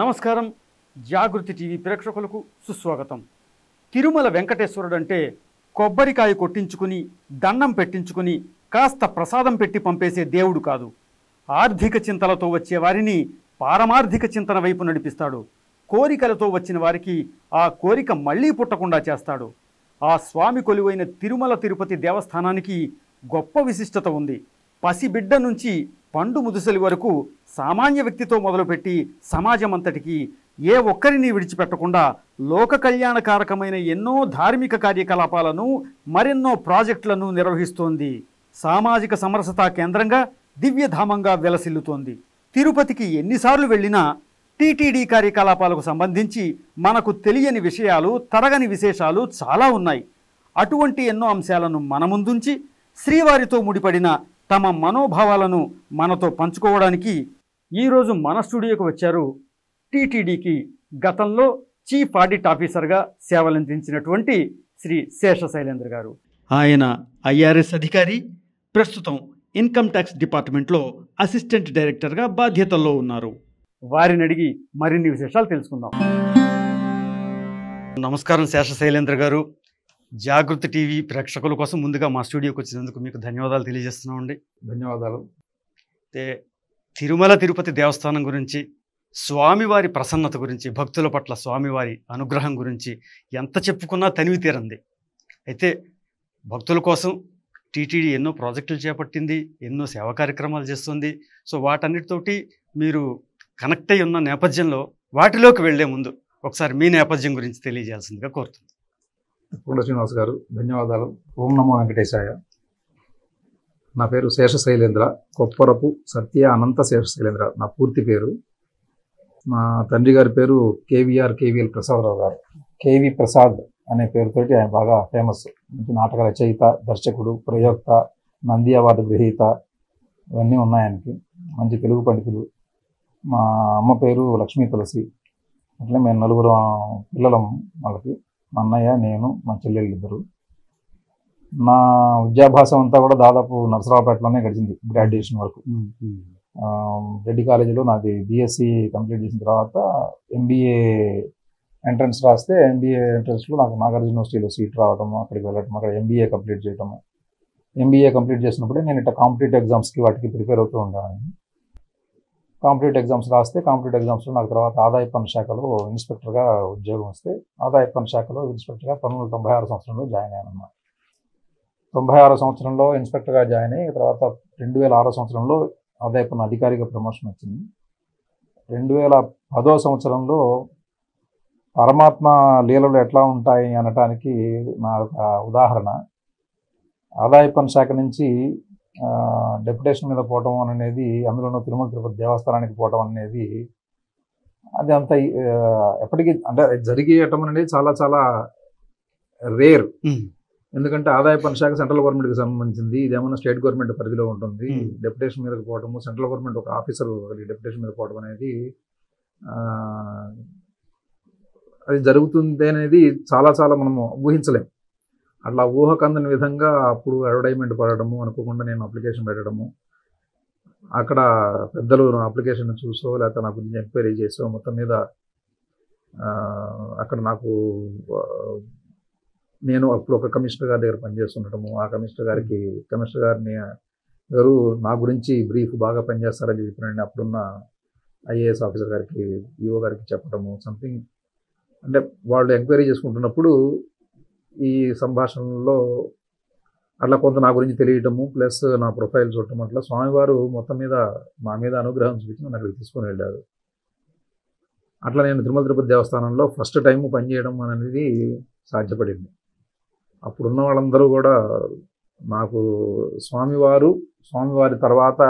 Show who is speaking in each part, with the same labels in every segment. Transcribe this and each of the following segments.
Speaker 1: నమస్కారం. జాగృతి టీవీ ప్రేక్షకులకు సుస్వాగతం. తిరుమల వెంకటేశ్వరుడు అంటే కొబ్బరికాయ కొట్టించుకుని దండం పెట్టించుకుని కాస్త ప్రసాదం పెట్టి పంపేసే దేవుడు కాదు. ఆర్థిక చింతలతో వచ్చే వారిని పారమార్థిక చింతన వైపు నడిపిస్తాడు. కోరికలతో వచ్చిన వారికి ఆ కోరిక మళ్ళీ పుట్టకుండా చేస్తాడు. ఆ స్వామి కొలువైన తిరుమల తిరుపతి దేవస్థానానికి గొప్ప విశిష్టత ఉంది. పసిబిడ్డ నుంచి పండు ముదుసలి వరకు సామాన్య వ్యక్తితో మొదలుపెట్టి సమాజమంతటికి ఏ ఒక్కరిని విడిచిపెట్టకుండా లోక కళ్యాణకారకమైన ఎన్నో ధార్మిక కార్యకలాపాలను మరెన్నో ప్రాజెక్టులను నిర్వహిస్తోంది. సామాజిక సమరసతా కేంద్రంగా దివ్యధామంగా వెలసిల్లుతోంది. తిరుపతికి ఎన్నిసార్లు వెళ్ళినా టీటీడీ కార్యకలాపాలకు సంబంధించి మనకు తెలియని విషయాలు, తరగని విశేషాలు చాలా ఉన్నాయి. అటువంటి ఎన్నో అంశాలను మన ముందుంచి శ్రీవారితో ముడిపడిన తమ మనోభావాలను మనతో పంచుకోవడానికి ఈరోజు మన స్టూడియోకి వచ్చారు టీటీడీకి గతంలో చీఫ్ ఆడిట్ ఆఫీసర్గా సేవలందించినటువంటి శ్రీ శేషశైలేంద్ర గారు. ఆయన ఐఆర్ఎస్ అధికారి, ప్రస్తుతం ఇన్కమ్ ట్యాక్స్ డిపార్ట్మెంట్లో అసిస్టెంట్ డైరెక్టర్గా బాధ్యతల్లో ఉన్నారు. వారిని అడిగి మరిన్ని విశేషాలు తెలుసుకుందాం. నమస్కారం శేషశైలేంద్ర గారు. జాగృతి టీవీ ప్రేక్షకుల కోసం ముందుగా మా స్టూడియోకి వచ్చినందుకు మీకు ధన్యవాదాలు తెలియజేస్తున్నామండి.
Speaker 2: ధన్యవాదాలు.
Speaker 1: అయితే తిరుమల తిరుపతి దేవస్థానం గురించి, స్వామివారి ప్రసన్నత గురించి, భక్తుల పట్ల స్వామివారి అనుగ్రహం గురించి ఎంత చెప్పుకున్నా తనివి తీరంది. అయితే భక్తుల కోసం టీటీడీ ఎన్నో ప్రాజెక్టులు చేపట్టింది, ఎన్నో సేవా కార్యక్రమాలు చేస్తుంది. సో వాటన్నిటితోటి మీరు కనెక్ట్ అయి ఉన్న నేపథ్యంలో వాటిలోకి వెళ్లే ముందు ఒకసారి మీ నేపథ్యం గురించి తెలియజేయాల్సిందిగా కోరుతుంది.
Speaker 2: పూర్ణ శ్రీనివాస్ గారు ధన్యవాదాలు. ఓం నమో వెంకటేశాయ. నా పేరు శేషశైలేంద్ర, కొప్పరపు సత్య అనంత శేషశైలేంద్ర నా పూర్తి పేరు. మా తండ్రి గారి పేరు కేవీఎల్ ప్రసాదరావు గారు. కేవి ప్రసాద్ అనే పేరుతోటి ఆయన బాగా ఫేమస్. మంచి నాటక రచయిత, దర్శకుడు, ప్రయోక్త, నంది అవార్డు గ్రహీత ఇవన్నీ ఉన్నాయి ఆయనకి. మంచి తెలుగు పండితులు. మా అమ్మ పేరు లక్ష్మీ తులసి. అట్లే మేము నలుగురు పిల్లలం వాళ్ళకి. మా అన్నయ్య, నేను, మా చెల్లెళ్ళు ఇద్దరు. నా విద్యాభ్యాసం అంతా కూడా దాదాపు నరసరావుపేటలోనే గడిచింది గ్రాడ్యుయేషన్ వరకు. రెడ్డి కాలేజీలో నాది బీఎస్సీ కంప్లీట్ చేసిన తర్వాత ఎంబీఏ ఎంట్రన్స్ రాస్తే ఎంబీఏ ఎంట్రన్స్లో నాకు నాగార్జున యూనివర్సిటీలో సీట్ రావడము, అక్కడికి వెళ్ళటం, అక్కడ ఎంబీఏ కంప్లీట్ చేయటము. ఎంబీఏ కంప్లీట్ చేసినప్పుడే నేను ఇట్లా కాంపిటేటివ్ ఎగ్జామ్స్కి వాటికి ప్రిపేర్ అవుతూ ఉండేవాడిని. కాంపిటేటివ్ ఎగ్జామ్స్ రాస్తే కాంపిటేటివ్ ఎగ్జామ్స్లో నాకు తర్వాత ఆదాయ పన్ను శాఖలో ఇన్స్పెక్టర్గా ఉద్యోగం వస్తే ఆదాయ పన్ను శాఖలో ఇన్స్పెక్టర్గా 1996 సంవత్సరంలో జాయిన్ అయ్యాను అన్నమాట. 96 సంవత్సరంలో ఇన్స్పెక్టర్గా జాయిన్ అయ్యి తర్వాత 2006 సంవత్సరంలో ఆదాయ పన్ను అధికారిగా ప్రమోషన్ వచ్చింది. 2010 సంవత్సరంలో పరమాత్మ లీలలు ఎట్లా ఉంటాయి అనటానికి నా ఒక ఉదాహరణ, ఆదాయ పన్ను శాఖ నుంచి డెప్యుటేషన్ మీద పోవటం అనేది, అందులోనూ తిరుమల తిరుపతి దేవస్థానానికి పోవటం అనేది అది అంత ఎప్పటికీ అంటే జరిగేయటం అనేది చాలా చాలా రేర్. ఎందుకంటే ఆదాయ పన్ను శాఖ సెంట్రల్ గవర్నమెంట్కి సంబంధించింది, ఇదేమన్నా స్టేట్ గవర్నమెంట్ పరిధిలో ఉంటుంది. డెప్యుటేషన్ మీదకి పోవటము, సెంట్రల్ గవర్నమెంట్ ఒక ఆఫీసర్ డెప్యుటేషన్ మీద పోవడం అనేది అది జరుగుతుంది అనేది చాలా చాలా మనము ఊహించలేం. అట్లా ఊహకందని విధంగా అప్పుడు అడ్వర్టైజ్మెంట్ పడడము, అనుకోకుండా నేను అప్లికేషన్ పెట్టడము, అక్కడ పెద్దలు నా అప్లికేషన్ చూసో లేకపోతే నా గురించి ఎంక్వైరీ చేసో మొత్తం మీద అక్కడ నాకు నేను అప్పుడు ఒక కమిషనర్ గారి దగ్గర పనిచేస్తుండటము, ఆ కమిషనర్ గారిని గారు నా గురించి బ్రీఫ్ బాగా పనిచేస్తారని చెప్పిన అప్పుడున్న ఐఏఎస్ ఆఫీసర్ గారికి, ఈఓ గారికి చెప్పడము సంథింగ్. అంటే వాళ్ళు ఎంక్వైరీ చేసుకుంటున్నప్పుడు ఈ సంభాషణలో అట్లా కొంత నా గురించి తెలియటము, ప్లస్ నా ప్రొఫైల్ చూడటం, అట్లా స్వామివారు మొత్తం మీద మా మీద అనుగ్రహం చూపించి నన్ను అక్కడికి తీసుకొని వెళ్ళారు. అట్లా నేను తిరుమల తిరుపతి దేవస్థానంలో ఫస్ట్ టైం పనిచేయడం అనేది సాధ్యపడింది. అప్పుడున్న వాళ్ళందరూ కూడా నాకు స్వామివారి తర్వాత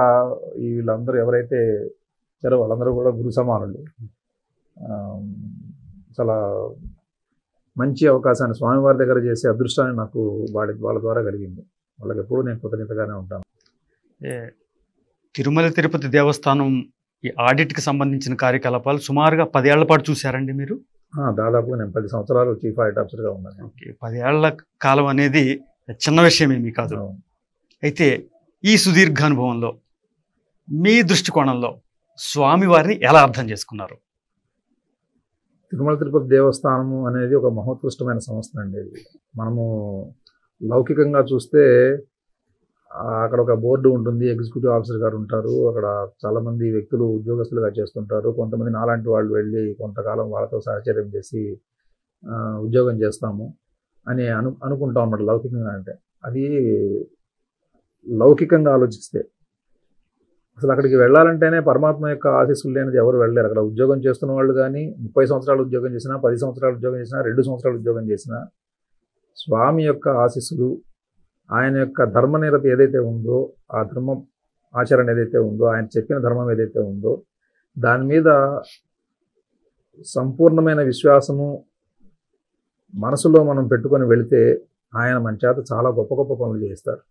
Speaker 2: వీళ్ళందరూ ఎవరైతే వచ్చారో వాళ్ళందరూ కూడా గురు సమానులు. చాలా మంచి అవకాశాన్ని స్వామివారి దగ్గర చేసే అదృష్టాన్ని నాకు వాళ్ళ ద్వారా కలిగింది. వాళ్ళకి ఎప్పుడూ నేను కృతజ్ఞతగానే ఉంటాను.
Speaker 1: తిరుమల తిరుపతి దేవస్థానం ఈ ఆడిట్కి సంబంధించిన కార్యకలాపాలు సుమారుగా 10 ఏళ్ల పాటు చూశారండి మీరు?
Speaker 2: దాదాపుగా నేను 10 సంవత్సరాలు చీఫ్ ఆడిట్ ఆఫీసర్గా ఉన్నాను.
Speaker 1: ఓకే, 10 ఏళ్ల కాలం అనేది చిన్న విషయమేమీ కాదు. అయితే ఈ సుదీర్ఘ అనుభవంలో మీ దృష్టికోణంలో స్వామివారిని ఎలా అర్థం చేసుకున్నారు?
Speaker 2: తిరుమల తిరుపతి దేవస్థానము అనేది ఒక మహోత్కృష్టమైన సంస్థ అండి. మనము లౌకికంగా చూస్తే అక్కడ ఒక బోర్డు ఉంటుంది, ఎగ్జిక్యూటివ్ ఆఫీసర్ గారు ఉంటారు, అక్కడ చాలామంది వ్యక్తులు ఉద్యోగస్తులుగా చేస్తుంటారు. కొంతమంది నాలాంటి వాళ్ళు వెళ్ళి కొంతకాలం వాళ్ళతో సహచర్యం చేసి ఉద్యోగం చేస్తాము అని అనుకుంటాం అన్నమాట లౌకికంగా. అంటే అది లౌకికంగా ఆలోచిస్తే అసలు అక్కడికి వెళ్ళాలంటేనే పరమాత్మ యొక్క ఆశీస్సులు లేనిది ఎవరు వెళ్ళలేరు. అక్కడ ఉద్యోగం చేస్తున్న వాళ్ళు కానీ 30 సంవత్సరాలు ఉద్యోగం చేసినా, 10 సంవత్సరాలు ఉద్యోగం చేసినా, 2 సంవత్సరాలు ఉద్యోగం చేసినా స్వామి యొక్క ఆశీస్సులు, ఆయన యొక్క ధర్మనిరతి ఏదైతే ఉందో, ఆ ధర్మం ఆచరణ ఏదైతే ఉందో, ఆయన చెప్పిన ధర్మం ఏదైతే ఉందో దాని మీద సంపూర్ణమైన విశ్వాసము మనసులో మనం పెట్టుకొని వెళితే ఆయన మన చేత చాలా గొప్ప గొప్ప పనులు చేస్తారు.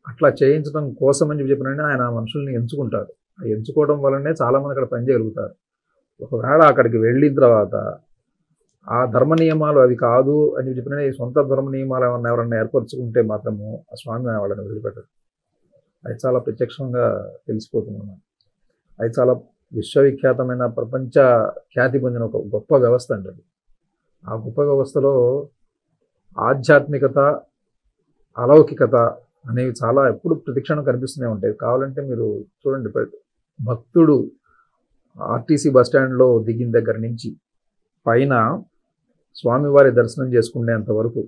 Speaker 2: అట్లా చేయించడం కోసం అని చెప్పినంటే ఆయన మనుషుల్ని ఎంచుకుంటారు. ఆ ఎంచుకోవడం వల్లనే చాలామంది అక్కడ పనిచేయగలుగుతారు. ఒకవేళ అక్కడికి వెళ్ళిన తర్వాత ఆ ధర్మ నియమాలు అవి కాదు అని చెప్పిన సొంత ధర్మ నియమాలు ఎవరన్నా ఏర్పరచుకుంటే మాత్రము ఆ స్వామి వాళ్ళని వదిలిపెట్టరు. అది చాలా ప్రత్యక్షంగా తెలిసిపోతుంది. అది చాలా విశ్వవిఖ్యాతమైన ప్రపంచ ఖ్యాతి పొందిన ఒక గొప్ప వ్యవస్థ అండి అది. ఆ గొప్ప వ్యవస్థలో ఆధ్యాత్మికత, అలౌకికత అనేవి చాలా ఎప్పుడు ప్రతిక్షణం కనిపిస్తూనే ఉంటాయి. కావాలంటే మీరు చూడండి, భక్తుడు ఆర్టీసీ బస్టాండ్లో దిగిన దగ్గర నుంచి పైన స్వామివారి దర్శనం చేసుకునేంత వరకు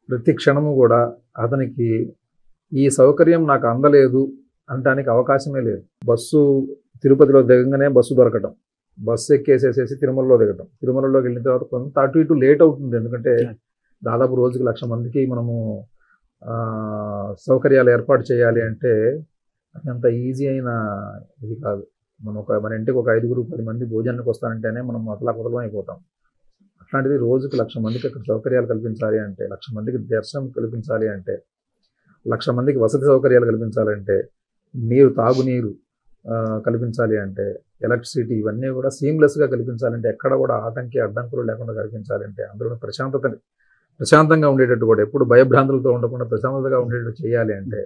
Speaker 2: ప్రతి క్షణము కూడా అతనికి ఈ సౌకర్యం నాకు అందలేదు అనడానికి అవకాశమే లేదు. బస్సు తిరుపతిలో దిగంగానే బస్సు దొరకటం, బస్సు ఎక్కేసేసేసి తిరుమలలో దిగటం, తిరుమలలోకి వెళ్ళిన తర్వాత కొంత అటు ఇటు లేట్ అవుతుంది. ఎందుకంటే దాదాపు రోజుకి 1,00,000 మందికి మనము సౌకర్యాలు ఏర్పాటు చేయాలి అంటే అది అంత ఈజీ అయిన ఇది కాదు. మన ఇంటికి ఒక 5-10 మంది భోజనానికి వస్తానంటేనే మనం అతలాకుతలం అయిపోతాం. అట్లాంటిది రోజుకి 1,00,000 మందికి అక్కడ సౌకర్యాలు కల్పించాలి అంటే, 1,00,000 మందికి దర్శనం కల్పించాలి అంటే, 1,00,000 మందికి వసతి సౌకర్యాలు కల్పించాలంటే, నీరు తాగునీరు కల్పించాలి అంటే, ఎలక్ట్రిసిటీ ఇవన్నీ కూడా సీమ్లెస్గా కల్పించాలంటే, ఎక్కడ కూడా అడ్డంకులు లేకుండా కల్పించాలంటే, అందులో ప్రశాంతంగా ఉండేటట్టు కూడా ఎప్పుడు భయభ్రాంతులతో ఉండకుండా ప్రశాంతతగా ఉండేటట్టు చేయాలి అంటే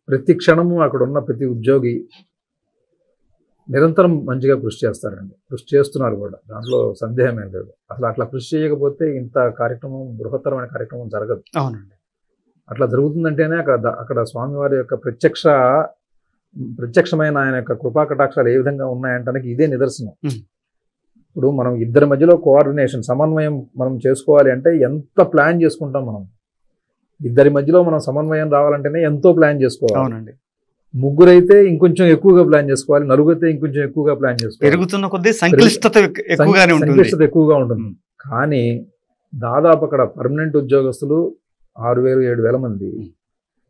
Speaker 2: ప్రతి క్షణము అక్కడ ఉన్న ప్రతి ఉద్యోగి నిరంతరం మంచిగా కృషి చేస్తారండి. కృషి చేస్తున్నారు కూడా, దాంట్లో సందేహం ఏం లేదు. అసలు అట్లా కృషి చేయకపోతే ఇంత కార్యక్రమం, బృహత్తరమైన కార్యక్రమం జరగదు.
Speaker 1: అవునండి.
Speaker 2: అట్లా జరుగుతుందంటేనే అక్కడ స్వామివారి యొక్క ప్రత్యక్షమైన ఆయన యొక్క కృపా కటాక్షాలు ఏ విధంగా ఉన్నాయంటానికి ఇదే నిదర్శనం. ఇప్పుడు మనం ఇద్దరి మధ్యలో కోఆర్డినేషన్, సమన్వయం మనం చేసుకోవాలి అంటే ఎంత ప్లాన్ చేసుకుంటాం మనం. ఇద్దరి మధ్యలో మనం సమన్వయం రావాలంటేనే ఎంతో ప్లాన్ చేసుకోవాలి.
Speaker 1: అవునండి.
Speaker 2: ముగ్గురైతే ఇంకొంచెం ఎక్కువగా ప్లాన్ చేసుకోవాలి, నలుగురైతే ఇంకొంచెం ఎక్కువగా ప్లాన్ చేసుకోవాలి.
Speaker 1: పెరుగుతున్న కొద్దీ సంక్లిష్టత
Speaker 2: ఎక్కువగా ఉంటుంది. కానీ దాదాపు అక్కడ పర్మనెంట్ ఉద్యోగస్తులు 6,000-7,000 మంది,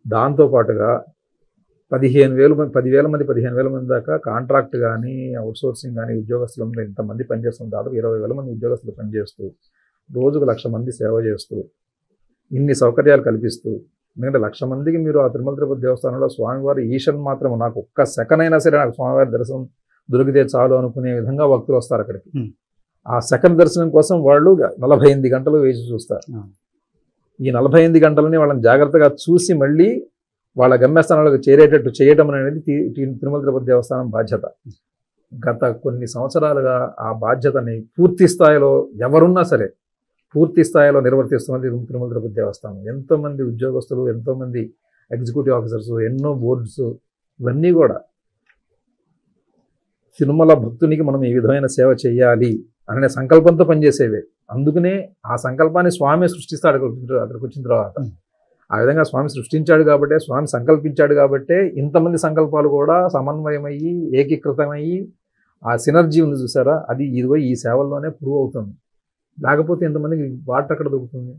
Speaker 2: దాంతోపాటుగా 10,000 మంది దాకా కాంట్రాక్ట్ కానీ, అవుట్సోర్సింగ్ కానీ ఉద్యోగస్తులందరూ ఇంతమంది పనిచేస్తున్నారు. దాదాపు 20,000 మంది ఉద్యోగస్తులు పనిచేస్తూ రోజుకు 1,00,000 మంది సేవ చేస్తూ ఇన్ని సౌకర్యాలు కల్పిస్తూ, ఎందుకంటే 1,00,000 మందికి మీరు ఆ తిరుమల తిరుపతి దేవస్థానంలో స్వామివారి ఈశ్వరం మాత్రం నాకు ఒక్క సెకండ్ అయినా సరే నాకు స్వామివారి దర్శనం దొరికితే చాలు అనుకునే విధంగా భక్తులు వస్తారు అక్కడికి. ఆ సెకండ్ దర్శనం కోసం వాళ్ళు 48 గంటలు వేచి చూస్తారు. ఈ 48 గంటలని వాళ్ళని జాగ్రత్తగా చూసి మళ్ళీ వాళ్ళ గమ్యస్థానాలకు చేరేటట్టు చేయటం అనేది తిరుమల తిరుపతి దేవస్థానం బాధ్యత. గత కొన్ని సంవత్సరాలుగా ఆ బాధ్యతని పూర్తి స్థాయిలో ఎవరున్నా సరే పూర్తి స్థాయిలో నిర్వర్తిస్తున్నది తిరుమల తిరుపతి దేవస్థానం. ఎంతోమంది ఉద్యోగస్తులు, ఎంతోమంది ఎగ్జిక్యూటివ్ ఆఫీసర్స్, ఎన్నో బోర్డ్స్, ఇవన్నీ కూడా తిరుమల భక్తునికి మనం ఈ విధమైన సేవ చేయాలి అనే సంకల్పంతో పనిచేసేవే. అందుకనే ఆ సంకల్పాన్ని స్వామి సృష్టిస్తాడు అక్కడికి వచ్చిన తర్వాత. ఆ విధంగా స్వామి సృష్టించాడు కాబట్టే, స్వామి సంకల్పించాడు కాబట్టే ఇంతమంది సంకల్పాలు కూడా సమన్వయమయ్యి ఏకీకృతమయ్యి ఆ సినర్జీ ఉంది చూసారా, అది ఇదిగో ఈ సేవల్లోనే ప్రూవ్ అవుతుంది. లేకపోతే ఇంతమందికి వాటర్ ఎక్కడ దొరుకుతుంది,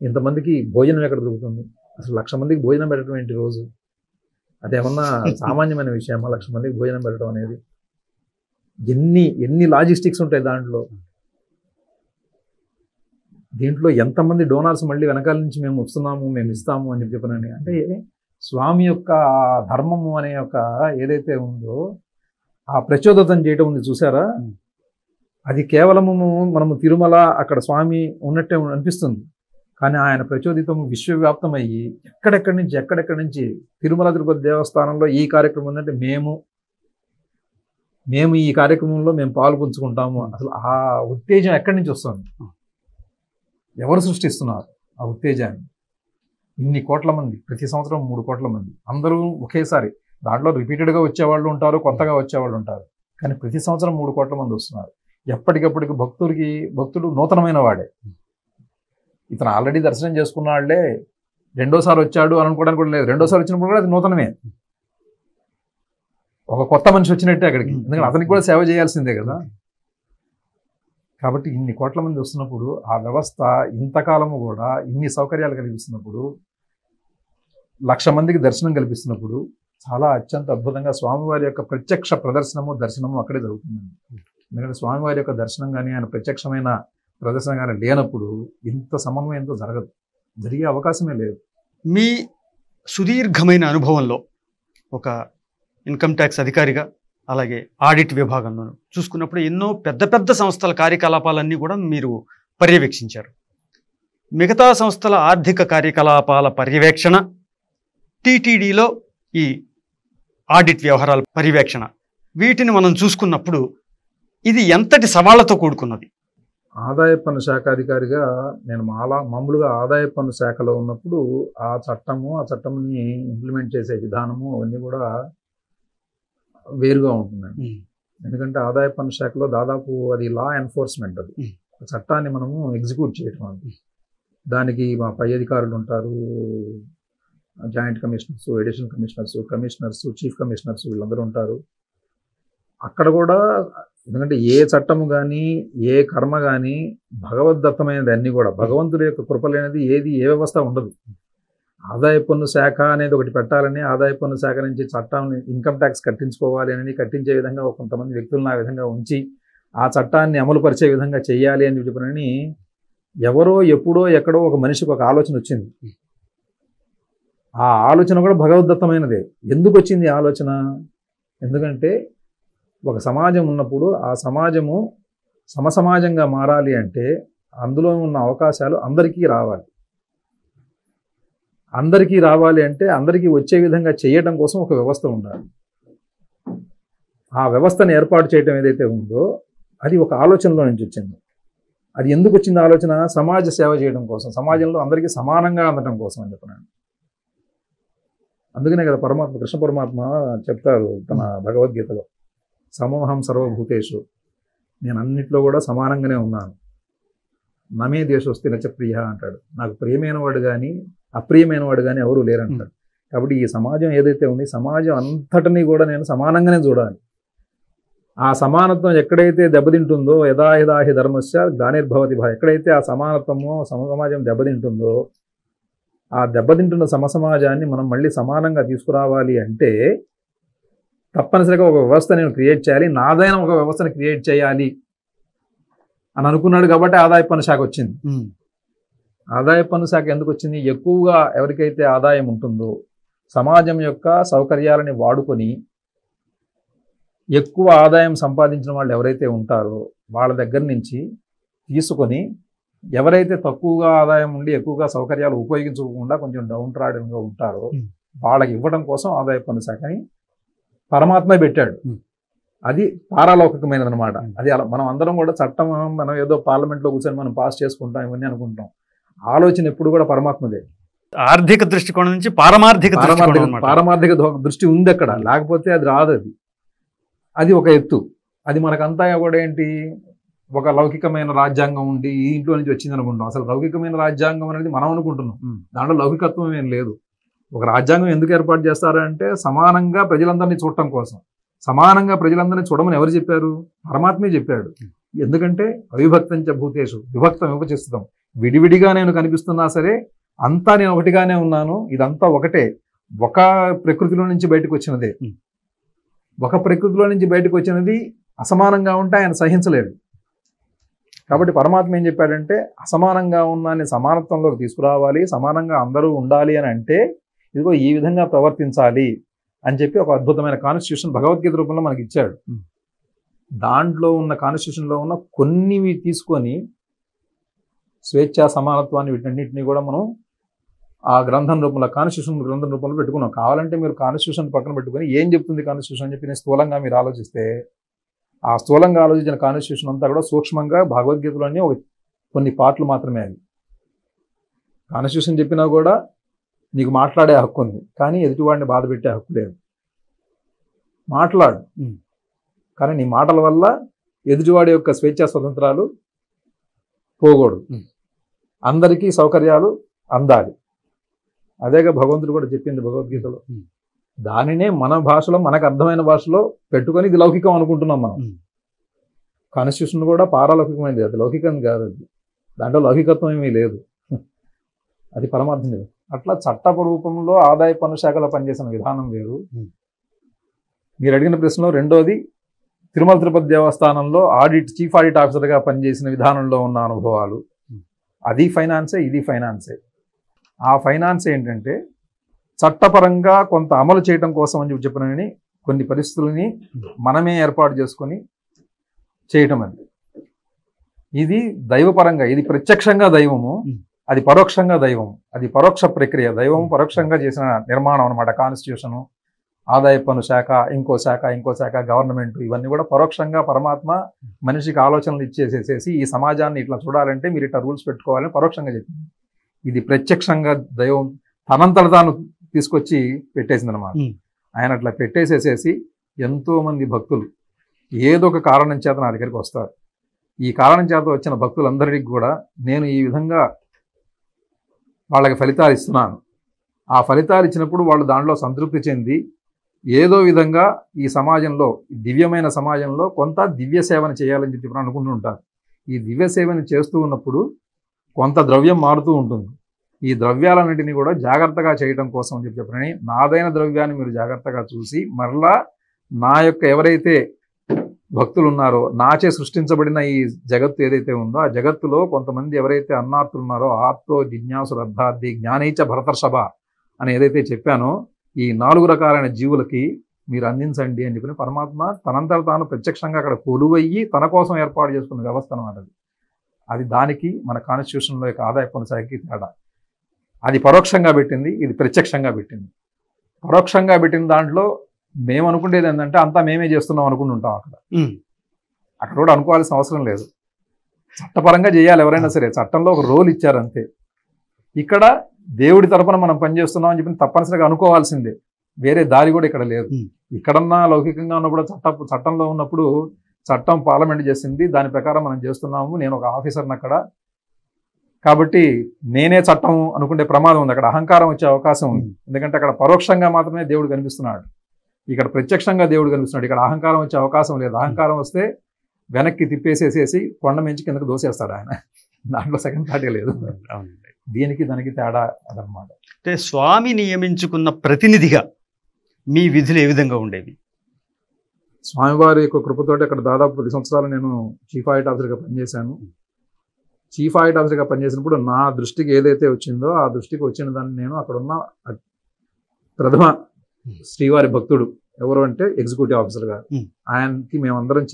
Speaker 2: ఇంతమందికి భోజనం ఎక్కడ దొరుకుతుంది? అసలు 1,00,000 మందికి భోజనం పెట్టడం ఏంటి రోజు? అదేమన్నా సామాన్యమైన విషయమా 1,00,000 మందికి భోజనం పెట్టడం అనేది? ఎన్ని లాజిస్టిక్స్ ఉంటాయి దీంట్లో ఎంతమంది డోనార్స్ మళ్ళీ వెనకాల నుంచి మేము వస్తున్నాము, మేము ఇస్తాము అని చెప్పినని. అంటే స్వామి యొక్క ధర్మము అనే యొక్క ఏదైతే ఉందో ఆ ప్రచోదతం చేయటం ఉంది చూసారా, అది కేవలము మనము తిరుమల అక్కడ స్వామి ఉన్నట్టే అనిపిస్తుంది. కానీ ఆయన ప్రచోదితము విశ్వవ్యాప్తమయ్యి ఎక్కడెక్కడి నుంచి తిరుమల తిరుపతి దేవస్థానంలో ఈ కార్యక్రమం ఉందంటే మేము మేము ఈ కార్యక్రమంలో మేము పాలు పంచుకుంటాము. అసలు ఆ ఉత్తేజం ఎక్కడి నుంచి వస్తుంది? ఎవరు సృష్టిస్తున్నారు ఆ ఉత్తేజాన్ని? ఇన్ని కోట్ల మంది, ప్రతి సంవత్సరం 3 కోట్ల మంది, అందరూ ఒకేసారి. దాంట్లో రిపీటెడ్గా వచ్చేవాళ్ళు ఉంటారు, కొత్తగా వచ్చేవాళ్ళు ఉంటారు. కానీ ప్రతి సంవత్సరం 3 కోట్ల మంది వస్తున్నారు. ఎప్పటికప్పటికి భక్తుడు నూతనమైన వాడే. ఇతను ఆల్రెడీ దర్శనం చేసుకున్న వాళ్ళే రెండోసారి వచ్చాడు అని అనుకోవడానికి కూడా లేదు. రెండోసారి వచ్చినప్పుడు కూడా అది నూతనమే, ఒక కొత్త మనిషి వచ్చినట్టే అక్కడికి. ఎందుకంటే అతనికి కూడా సేవ చేయాల్సిందే కదా. కాబట్టి ఇన్ని కోట్ల మంది వస్తున్నప్పుడు, ఆ వ్యవస్థ ఇంతకాలము కూడా ఇన్ని సౌకర్యాలు కల్పిస్తున్నప్పుడు, 1,00,000 మందికి దర్శనం కల్పిస్తున్నప్పుడు, చాలా అత్యంత అద్భుతంగా స్వామివారి యొక్క ప్రత్యక్ష దర్శనము అక్కడే జరుగుతుందండి. ఎందుకంటే స్వామివారి యొక్క దర్శనం కానీ, ఆయన ప్రత్యక్షమైన ప్రదర్శన కానీ లేనప్పుడు ఇంత సమన్వయంతో జరిగే అవకాశమే లేదు.
Speaker 1: మీ సుదీర్ఘమైన అనుభవంలో ఒక ఇన్కమ్ ట్యాక్స్ అధికారిగా, అలాగే ఆడిట్ విభాగంలో చూసుకున్నప్పుడు ఎన్నో పెద్ద పెద్ద సంస్థల కార్యకలాపాలన్నీ కూడా మీరు పర్యవేక్షించారు. మిగతా సంస్థల ఆర్థిక కార్యకలాపాల పర్యవేక్షణ, టీటీడీలో ఈ ఆడిట్ వ్యవహారాల పర్యవేక్షణ, వీటిని మనం చూసుకున్నప్పుడు ఇది ఎంతటి సవాళ్లతో కూడుకున్నది?
Speaker 2: ఆదాయ పన్ను శాఖ అధికారిగా నేను మామూలుగా ఆదాయ పన్ను శాఖలో ఉన్నప్పుడు ఆ చట్టంని ఇంప్లిమెంట్ చేసే విధానము అవన్నీ కూడా వేరుగా ఉంటుందండి. ఎందుకంటే ఆదాయ పన్ను శాఖలో దాదాపు అది లా ఎన్ఫోర్స్మెంట్, అది చట్టాన్ని మనము ఎగ్జిక్యూట్ చేయటం. అది దానికి మా పై అధికారులు ఉంటారు, joint commissioners, additional commissioners, chief commissioners, వీళ్ళందరూ ఉంటారు. అక్కడ కూడా ఎందుకంటే ఏ చట్టము కానీ, ఏ కర్మ కానీ భగవద్దత్తమైనది, అన్నీ కూడా భగవంతుడి యొక్క కృప లేనిది ఏది, ఏ వ్యవస్థ ఉండదు. ఆదాయ పన్ను శాఖ అనేది ఒకటి పెట్టాలని, ఆదాయ పన్ను శాఖ నుంచి చట్టాన్ని, ఇన్కమ్ ట్యాక్స్ కట్టించుకోవాలి అని, కట్టించే విధంగా కొంతమంది వ్యక్తులను ఆ విధంగా ఉంచి ఆ చట్టాన్ని అమలు పరిచే విధంగా చేయాలి అని చెప్పినని ఎవరో ఎప్పుడో ఎక్కడో ఒక మనిషికి ఒక ఆలోచన వచ్చింది. ఆ ఆలోచన కూడా భగవద్దత్తమైనదే. ఎందుకు వచ్చింది ఆలోచన? ఎందుకంటే ఒక సమాజం ఉన్నప్పుడు ఆ సమాజము సమసమాజంగా మారాలి అంటే అందులో ఉన్న అవకాశాలు అందరికీ రావాలి. అందరికీ రావాలి అంటే అందరికీ వచ్చే విధంగా చేయడం కోసం ఒక వ్యవస్థ ఉండాలి. ఆ వ్యవస్థను ఏర్పాటు చేయడం ఏదైతే ఉందో అది ఒక ఆలోచనలో నుంచి వచ్చింది. అది ఎందుకు వచ్చింది ఆలోచన? సమాజ సేవ చేయడం కోసం, సమాజంలో అందరికీ సమానంగా అందడం కోసం అని చెప్పినాను. అందుకనే కదా కృష్ణ పరమాత్మ చెప్తారు తన భగవద్గీతలో, సమోహం సర్వభూతేషు, నేను అన్నిట్లో కూడా సమానంగానే ఉన్నాను. నమే దేశోస్తి నచ ప్రియ అంటాడు. నాకు ప్రియమైన వాడు కానీ అప్రియమైన వాడు కానీ ఎవరూ లేరంటాడు. కాబట్టి ఈ సమాజం ఏదైతే ఉంది, సమాజం అంతటినీ కూడా నేను సమానంగానే చూడాలి. ఆ సమానత్వం ఎక్కడైతే దెబ్బతింటుందో, యథాహిదాహి ధర్మస్య గ్లానిర్భవతి భవ, ఎక్కడైతే ఆ సమానత్వము సమాజం దెబ్బతింటుందో, ఆ దెబ్బతింటున్న సమసమాజాన్ని మనం మళ్ళీ సమానంగా తీసుకురావాలి అంటే తప్పనిసరిగా ఒక వ్యవస్థ నేను క్రియేట్ చేయాలి, నాదైన ఒక వ్యవస్థను క్రియేట్ చేయాలి అని అనుకున్నాడు. కాబట్టి ఆదాయ పన్ను శాఖ వచ్చింది. ఆదాయ పన్ను శాఖ ఎందుకు వచ్చింది? ఎక్కువగా ఎవరికైతే ఆదాయం ఉంటుందో, సమాజం యొక్క సౌకర్యాలని వాడుకొని ఎక్కువ ఆదాయం సంపాదించిన వాళ్ళు ఎవరైతే ఉంటారో వాళ్ళ దగ్గర నుంచి తీసుకొని, ఎవరైతే తక్కువగా ఆదాయం ఉండి ఎక్కువగా సౌకర్యాలు ఉపయోగించుకోకుండా కొంచెం డౌన్ ట్రాడెన్గా ఉంటారో వాళ్ళకి ఇవ్వడం కోసం ఆదాయ పన్ను శాఖని పరమాత్మ పెట్టాడు. అది పారాలౌకికమైనది అనమాట. అది అలా మనం అందరం కూడా చట్టం మనం ఏదో పార్లమెంట్లో కూర్చొని మనం పాస్ చేసుకుంటాం ఇవన్నీ అనుకుంటాం. ఆలోచన ఎప్పుడు కూడా పరమాత్మదే.
Speaker 1: ఆర్థిక దృష్టికోణం నుంచి పారమార్థిక
Speaker 2: దృష్టి ఉంది అక్కడ, లేకపోతే అది రాదు. అది ఒక ఎత్తు. అది మనకంతా కూడా ఏంటి, ఒక లౌకికమైన రాజ్యాంగం ఉండి ఈ ఇంట్లో నుంచి వచ్చింది అనుకుంటాం. అసలు లౌకికమైన రాజ్యాంగం అనేది మనం అనుకుంటున్నాం, దాంట్లో లౌకికత్వం ఏం లేదు. ఒక రాజ్యాంగం ఎందుకు ఏర్పాటు చేస్తారంటే సమానంగా ప్రజలందరినీ చూడటం కోసం. సమానంగా ప్రజలందరినీ చూడమని ఎవరు చెప్పారు? పరమాత్మే చెప్పాడు. ఎందుకంటే అవిభక్తంచ భూతేషు విభక్తం విభజిస్తాం. విడివిడిగా నేను కనిపిస్తున్నా సరే అంతా నేను ఒకటిగానే ఉన్నాను. ఇదంతా ఒకటే, ఒక ప్రకృతిలో నుంచి బయటకు వచ్చినదే. ఒక ప్రకృతిలో నుంచి బయటకు వచ్చినది అసమానంగా ఉంటే ఆయన సహించలేడు. కాబట్టి పరమాత్మ ఏం చెప్పాడంటే అసమానంగా ఉన్నాన్ని సమానత్వంలోకి తీసుకురావాలి, సమానంగా అందరూ ఉండాలి అని అంటే ఇదిగో ఈ విధంగా ప్రవర్తించాలి అని చెప్పి ఒక అద్భుతమైన కాన్స్టిట్యూషన్ భగవద్గీత రూపంలో మనకి ఇచ్చాడు. దాంట్లో ఉన్న కాన్స్టిట్యూషన్లో ఉన్న కొన్ని తీసుకొని స్వేచ్ఛా సమానత్వాన్ని వీటన్నిటిని కూడా మనం ఆ గ్రంథం రూపంలో, కాన్స్టిట్యూషన్ గ్రంథం రూపంలో పెట్టుకున్నాం. కావాలంటే మీరు కాన్స్టిట్యూషన్ పక్కన పెట్టుకొని ఏం చెప్తుంది కాన్స్టిట్యూషన్ అని చెప్పి స్థూలంగా మీరు ఆలోచిస్తే ఆ స్థూలంగా ఆలోచించిన కాన్స్టిట్యూషన్ అంతా కూడా సూక్ష్మంగా భగవద్గీతలోని కొన్ని పార్ట్లు మాత్రమే అవి. కాన్స్టిట్యూషన్ చెప్పినా కూడా నీకు మాట్లాడే హక్కు ఉంది, కానీ ఎదుటివాడిని బాధ పెట్టే హక్కు లేదు. మాట్లాడు, కానీ నీ మాటల వల్ల ఎదుటివాడి యొక్క స్వేచ్ఛా స్వతంత్రాలు పోకూడదు. అందరికీ సౌకర్యాలు అందాలి. అదేగా భగవంతుడు కూడా చెప్పింది భగవద్గీతలో. దానినే మన భాషలో, మనకు అర్థమైన భాషలో పెట్టుకొని ఇది లౌకికం అనుకుంటున్నాం మనం. కాన్స్టిట్యూషన్ కూడా పారలౌకికమైనది, అది లౌకికం కాదు. అది దాంట్లో లౌకికత్వం ఏమీ లేదు, అది పరమార్థం లేదు. అట్లా చట్టపు రూపంలో ఆదాయ పన్ను శాఖలో పనిచేసిన విధానం వేరు. మీరు అడిగిన ప్రశ్నలో రెండోది, తిరుమల తిరుపతి దేవస్థానంలో చీఫ్ ఆడిట్ ఆఫీసర్గా పనిచేసిన విధానంలో ఉన్న అనుభవాలు. అది ఫైనాన్సే, ఇది ఫైనాన్సే. ఆ ఫైనాన్స్ ఏంటంటే చట్టపరంగా కొంత అమలు చేయడం కోసం అని చెప్పినని కొన్ని పరిస్థితులని మనమే ఏర్పాటు చేసుకొని చేయటం. అది ఇది దైవపరంగా, ఇది ప్రత్యక్షంగా దైవము, అది పరోక్షంగా దైవం. అది పరోక్ష ప్రక్రియ. దైవం పరోక్షంగా చేసిన నిర్మాణం అనమాట. కాన్స్టిట్యూషను, ఆదాయ పన్ను శాఖ, ఇంకో శాఖ, గవర్నమెంట్, ఇవన్నీ కూడా పరోక్షంగా పరమాత్మ మనిషికి ఆలోచనలు ఇచ్చేసేసేసి ఈ సమాజాన్ని ఇట్లా చూడాలంటే మీరు ఇట్లా రూల్స్ పెట్టుకోవాలని పరోక్షంగా చెప్పింది. ఇది ప్రత్యక్షంగా దైవం తనంతట తాను తీసుకొచ్చి పెట్టేసింది అనమాట. ఆయన అట్లా పెట్టేసేసేసి ఎంతో మంది భక్తులు ఏదో ఒక కారణం చేత నా దగ్గరికి వస్తారు. ఈ కారణం చేత వచ్చిన భక్తులందరికీ కూడా నేను ఈ విధంగా వాళ్ళకి ఫలితాలు ఇస్తున్నాను. ఆ ఫలితాలు ఇచ్చినప్పుడు వాళ్ళు దాంట్లో సంతృప్తి చెంది ఏదో విధంగా ఈ సమాజంలో, దివ్యమైన సమాజంలో కొంత దివ్య సేవను చేయాలని చెప్పి అనుకుంటూ ఉంటారు. ఈ దివ్య సేవని చేస్తూ ఉన్నప్పుడు కొంత ద్రవ్యం మారుతూ ఉంటుంది. ఈ ద్రవ్యాలన్నింటినీ కూడా జాగ్రత్తగా చేయడం కోసం అని చెప్పని నాదైన ద్రవ్యాన్ని మీరు జాగ్రత్తగా చూసి మరలా నా యొక్క ఎవరైతే భక్తులు ఉన్నారో, నాచే సృష్టించబడిన ఈ జగత్తు ఏదైతే ఉందో ఆ జగత్తులో కొంతమంది ఎవరైతే అన్నార్థులు ఉన్నారో, ఆర్తో జిజ్ఞాసు అర్థార్థి జ్ఞానైచ భరతర్షభ అని ఏదైతే చెప్పానో, ఈ 4 రకాలైన జీవులకి మీరు అందించండి అని చెప్పిన పరమాత్మ తనంతట తాను ప్రత్యక్షంగా అక్కడ కొలువయ్యి తన కోసం ఏర్పాటు చేసుకున్న వ్యవస్థ అన్నమాట. అది దానికి మన కాన్స్టిట్యూషన్లో యొక్క ఆదాయ పన్ను శాఖకి తేడా. అది పరోక్షంగా పెట్టింది, ఇది ప్రత్యక్షంగా పెట్టింది. పరోక్షంగా పెట్టిన దాంట్లో మేము అనుకునేది ఏంటంటే అంతా మేమే చేస్తున్నాం అనుకుంటుంటాం. అక్కడ కూడా అనుకోవాల్సిన అవసరం లేదు. చట్టపరంగా చేయాలి ఎవరైనా సరే, చట్టంలో ఒక రోల్ ఇచ్చారు అంతే. ఇక్కడ దేవుడి తరపున మనం పనిచేస్తున్నాం అని చెప్పి తప్పనిసరిగా అనుకోవాల్సిందే, వేరే దారి కూడా ఇక్కడ లేదు. ఇక్కడన్నా లౌకికంగా ఉన్నప్పుడు చట్టంలో ఉన్నప్పుడు చట్టం పార్లమెంట్ చేసింది, దాని ప్రకారం మనం చేస్తున్నాము. నేను ఒక ఆఫీసర్ని అక్కడ, కాబట్టి నేనే చట్టం అనుకునే ప్రమాదం ఉంది. అక్కడ అహంకారం వచ్చే అవకాశం ఉంది. ఎందుకంటే అక్కడ పరోక్షంగా మాత్రమే దేవుడు కనిపిస్తున్నాడు, ఇక్కడ ప్రత్యక్షంగా దేవుడు కనిపిస్తున్నాడు. ఇక్కడ అహంకారం వచ్చే అవకాశం లేదు. అహంకారం వస్తే వెనక్కి తిప్పేసేసేసి కొండ మించి కిందకు దోసేస్తాడు ఆయన. దాంట్లో సెకండ్ థాటే లేదు. దీనికి దానికి తేడా అదనమాట.
Speaker 1: అంటే స్వామి నియమించుకున్న ప్రతినిధిగా మీ విధులు ఏ విధంగా ఉండేవి?
Speaker 2: స్వామివారి యొక్క కృపతోటి అక్కడ దాదాపు 10 సంవత్సరాలు నేను చీఫ్ ఆడిట్ ఆఫీసర్గా పనిచేశాను. చీఫ్ ఆడిట్ ఆఫీసర్గా పనిచేసినప్పుడు నా దృష్టికి ఏదైతే వచ్చిందో ఆ దృష్టికి వచ్చిన దాన్ని నేను అక్కడున్న ప్రథమ శ్రీవారి భక్తుడు ఎవరు అంటే ఎగ్జిక్యూటివ్ ఆఫీసర్ గారు, ఆయనకి మేమందరం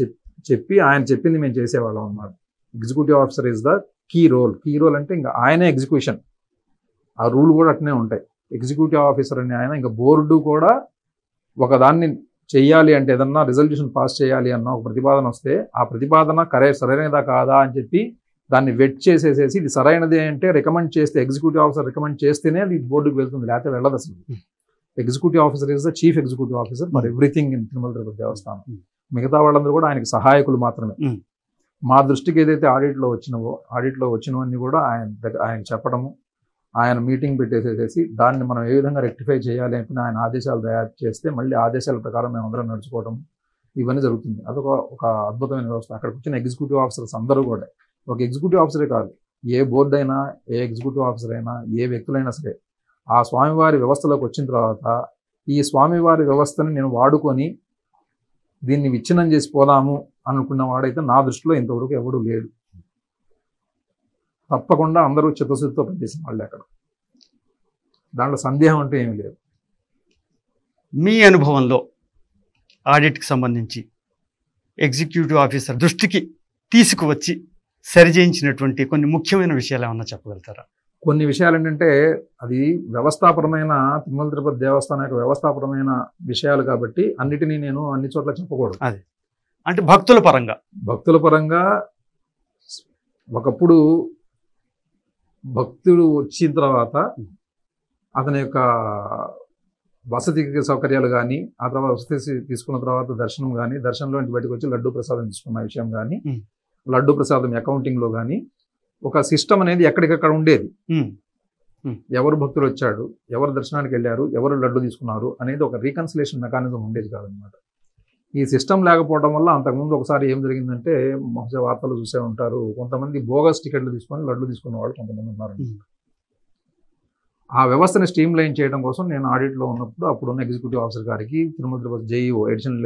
Speaker 2: చెప్పి ఆయన చెప్పింది మేము చేసేవాళ్ళం అన్నమాట. Executive officer is the key role. Key role అంటే ఇంకా ఆయనే ఎగ్జిక్యూషన్, ఆ రూల్ కూడా అట్నే ఉంటాయి. ఎగ్జిక్యూటివ్ ఆఫీసర్ అని ఆయన, ఇంకా బోర్డు కూడా ఒకదాన్ని చెయ్యాలి అంటే, ఏదన్నా రిజల్యూషన్ పాస్ చేయాలి అన్న ఒక ప్రతిపాదన వస్తే ఆ ప్రతిపాదన సరైనదా కాదా అని చెప్పి దాన్ని వెట్ చేసేసేసి ఇది సరైనదే అంటే రికమెండ్ చేస్తే, ఎగ్జిక్యూటివ్ ఆఫీసర్ రికమెండ్ చేస్తేనే అది బోర్డుకి వెళ్తుంది, లేకపోతే వెళ్ళదు అసలు. Executive officer is the chief executive officer for everything in Tirumala Tirupati దేవస్థానం. మిగతా వాళ్ళందరూ కూడా ఆయనకి సహాయకులు మాత్రమే. మా దృష్టికి ఏదైతే ఆడిట్లో వచ్చినవన్నీ కూడా ఆయన చెప్పడము, ఆయన మీటింగ్ పెట్టేసేసి దాన్ని మనం ఏ విధంగా రెక్టిఫై చేయాలి అని ఆయన ఆదేశాలు తయారు చేస్తే మళ్ళీ ఆదేశాల ప్రకారం మేము అందరం నడుచుకోవడం, ఇవన్నీ జరుగుతుంది. అదొక అద్భుతమైన వ్యవస్థ. అక్కడికి వచ్చిన ఎగ్జిక్యూటివ్ ఆఫీసర్స్ అందరూ కూడా, ఒక ఎగ్జిక్యూటివ్ ఆఫీసరే కాదు, ఏ బోర్డు అయినా, ఏ ఎగ్జిక్యూటివ్ ఆఫీసర్ అయినా, ఏ వ్యక్తులైనా సరే ఆ స్వామివారి వ్యవస్థలోకి వచ్చిన తర్వాత ఈ స్వామివారి వ్యవస్థని నేను వాడుకొని దీన్ని విచ్ఛిన్నం చేసి పోదాము అనుకున్న వాడైతే నా దృష్టిలో ఇంతవరకు ఎవడూ లేడు. తప్పకుండా అందరూ చిత్తశుద్ధితో పనిచేసిన వాళ్ళే అక్కడ, దాంట్లో సందేహం అంటూ ఏమీ లేదు.
Speaker 1: మీ అనుభవంలో ఆడిట్కి సంబంధించి ఎగ్జిక్యూటివ్ ఆఫీసర్ దృష్టికి తీసుకువచ్చి సరిచేయించినటువంటి కొన్ని ముఖ్యమైన విషయాలు ఏమన్నా చెప్పగలుగుతారా?
Speaker 2: కొన్ని విషయాలు ఏంటంటే అది వ్యవస్థాపరమైన, తిరుమల తిరుపతి దేవస్థానం యొక్క వ్యవస్థాపరమైన విషయాలు కాబట్టి అన్నిటినీ నేను అన్ని చోట్ల చెప్పకూడదు.
Speaker 1: అదే అంటే భక్తుల పరంగా ఒకప్పుడు భక్తుడు వచ్చిన తర్వాత అతని యొక్క వసతి సౌకర్యాలు కానీ, ఆ తర్వాత వసతి తీసుకున్న తర్వాత దర్శనం కానీ, దర్శనంలో బయటకు వచ్చి లడ్డూ ప్రసాదం తీసుకున్న విషయం కానీ, లడ్డూ ప్రసాదం అకౌంటింగ్లో కానీ ఒక సిస్టమ్ అనేది ఎక్కడికక్కడ ఉండేది. ఎవరు భక్తులు వచ్చాడు, ఎవరు దర్శనానికి వెళ్ళారు, ఎవరు లడ్డు తీసుకున్నారు అనేది ఒక రీకన్సిలేషన్ మెకానిజం ఉండేది కాదనమాట. ఈ సిస్టమ్ లేకపోవడం వల్ల అంతకుముందు ఒకసారి ఏం జరిగిందంటే, బహుశా వార్తలు చూసే ఉంటారు, కొంతమంది బోగస్ టికెట్లు తీసుకొని లడ్డు తీసుకున్న వాళ్ళు కొంతమంది ఉన్నారు. ఆ వ్యవస్థని స్ట్రీమ్ లైన్ చేయడం కోసం నేను ఆడిట్లో ఉన్నప్పుడు అప్పుడున్న ఎగ్జిక్యూటివ్ ఆఫీసర్ గారికి, Tirumala Tirupati JEO, additional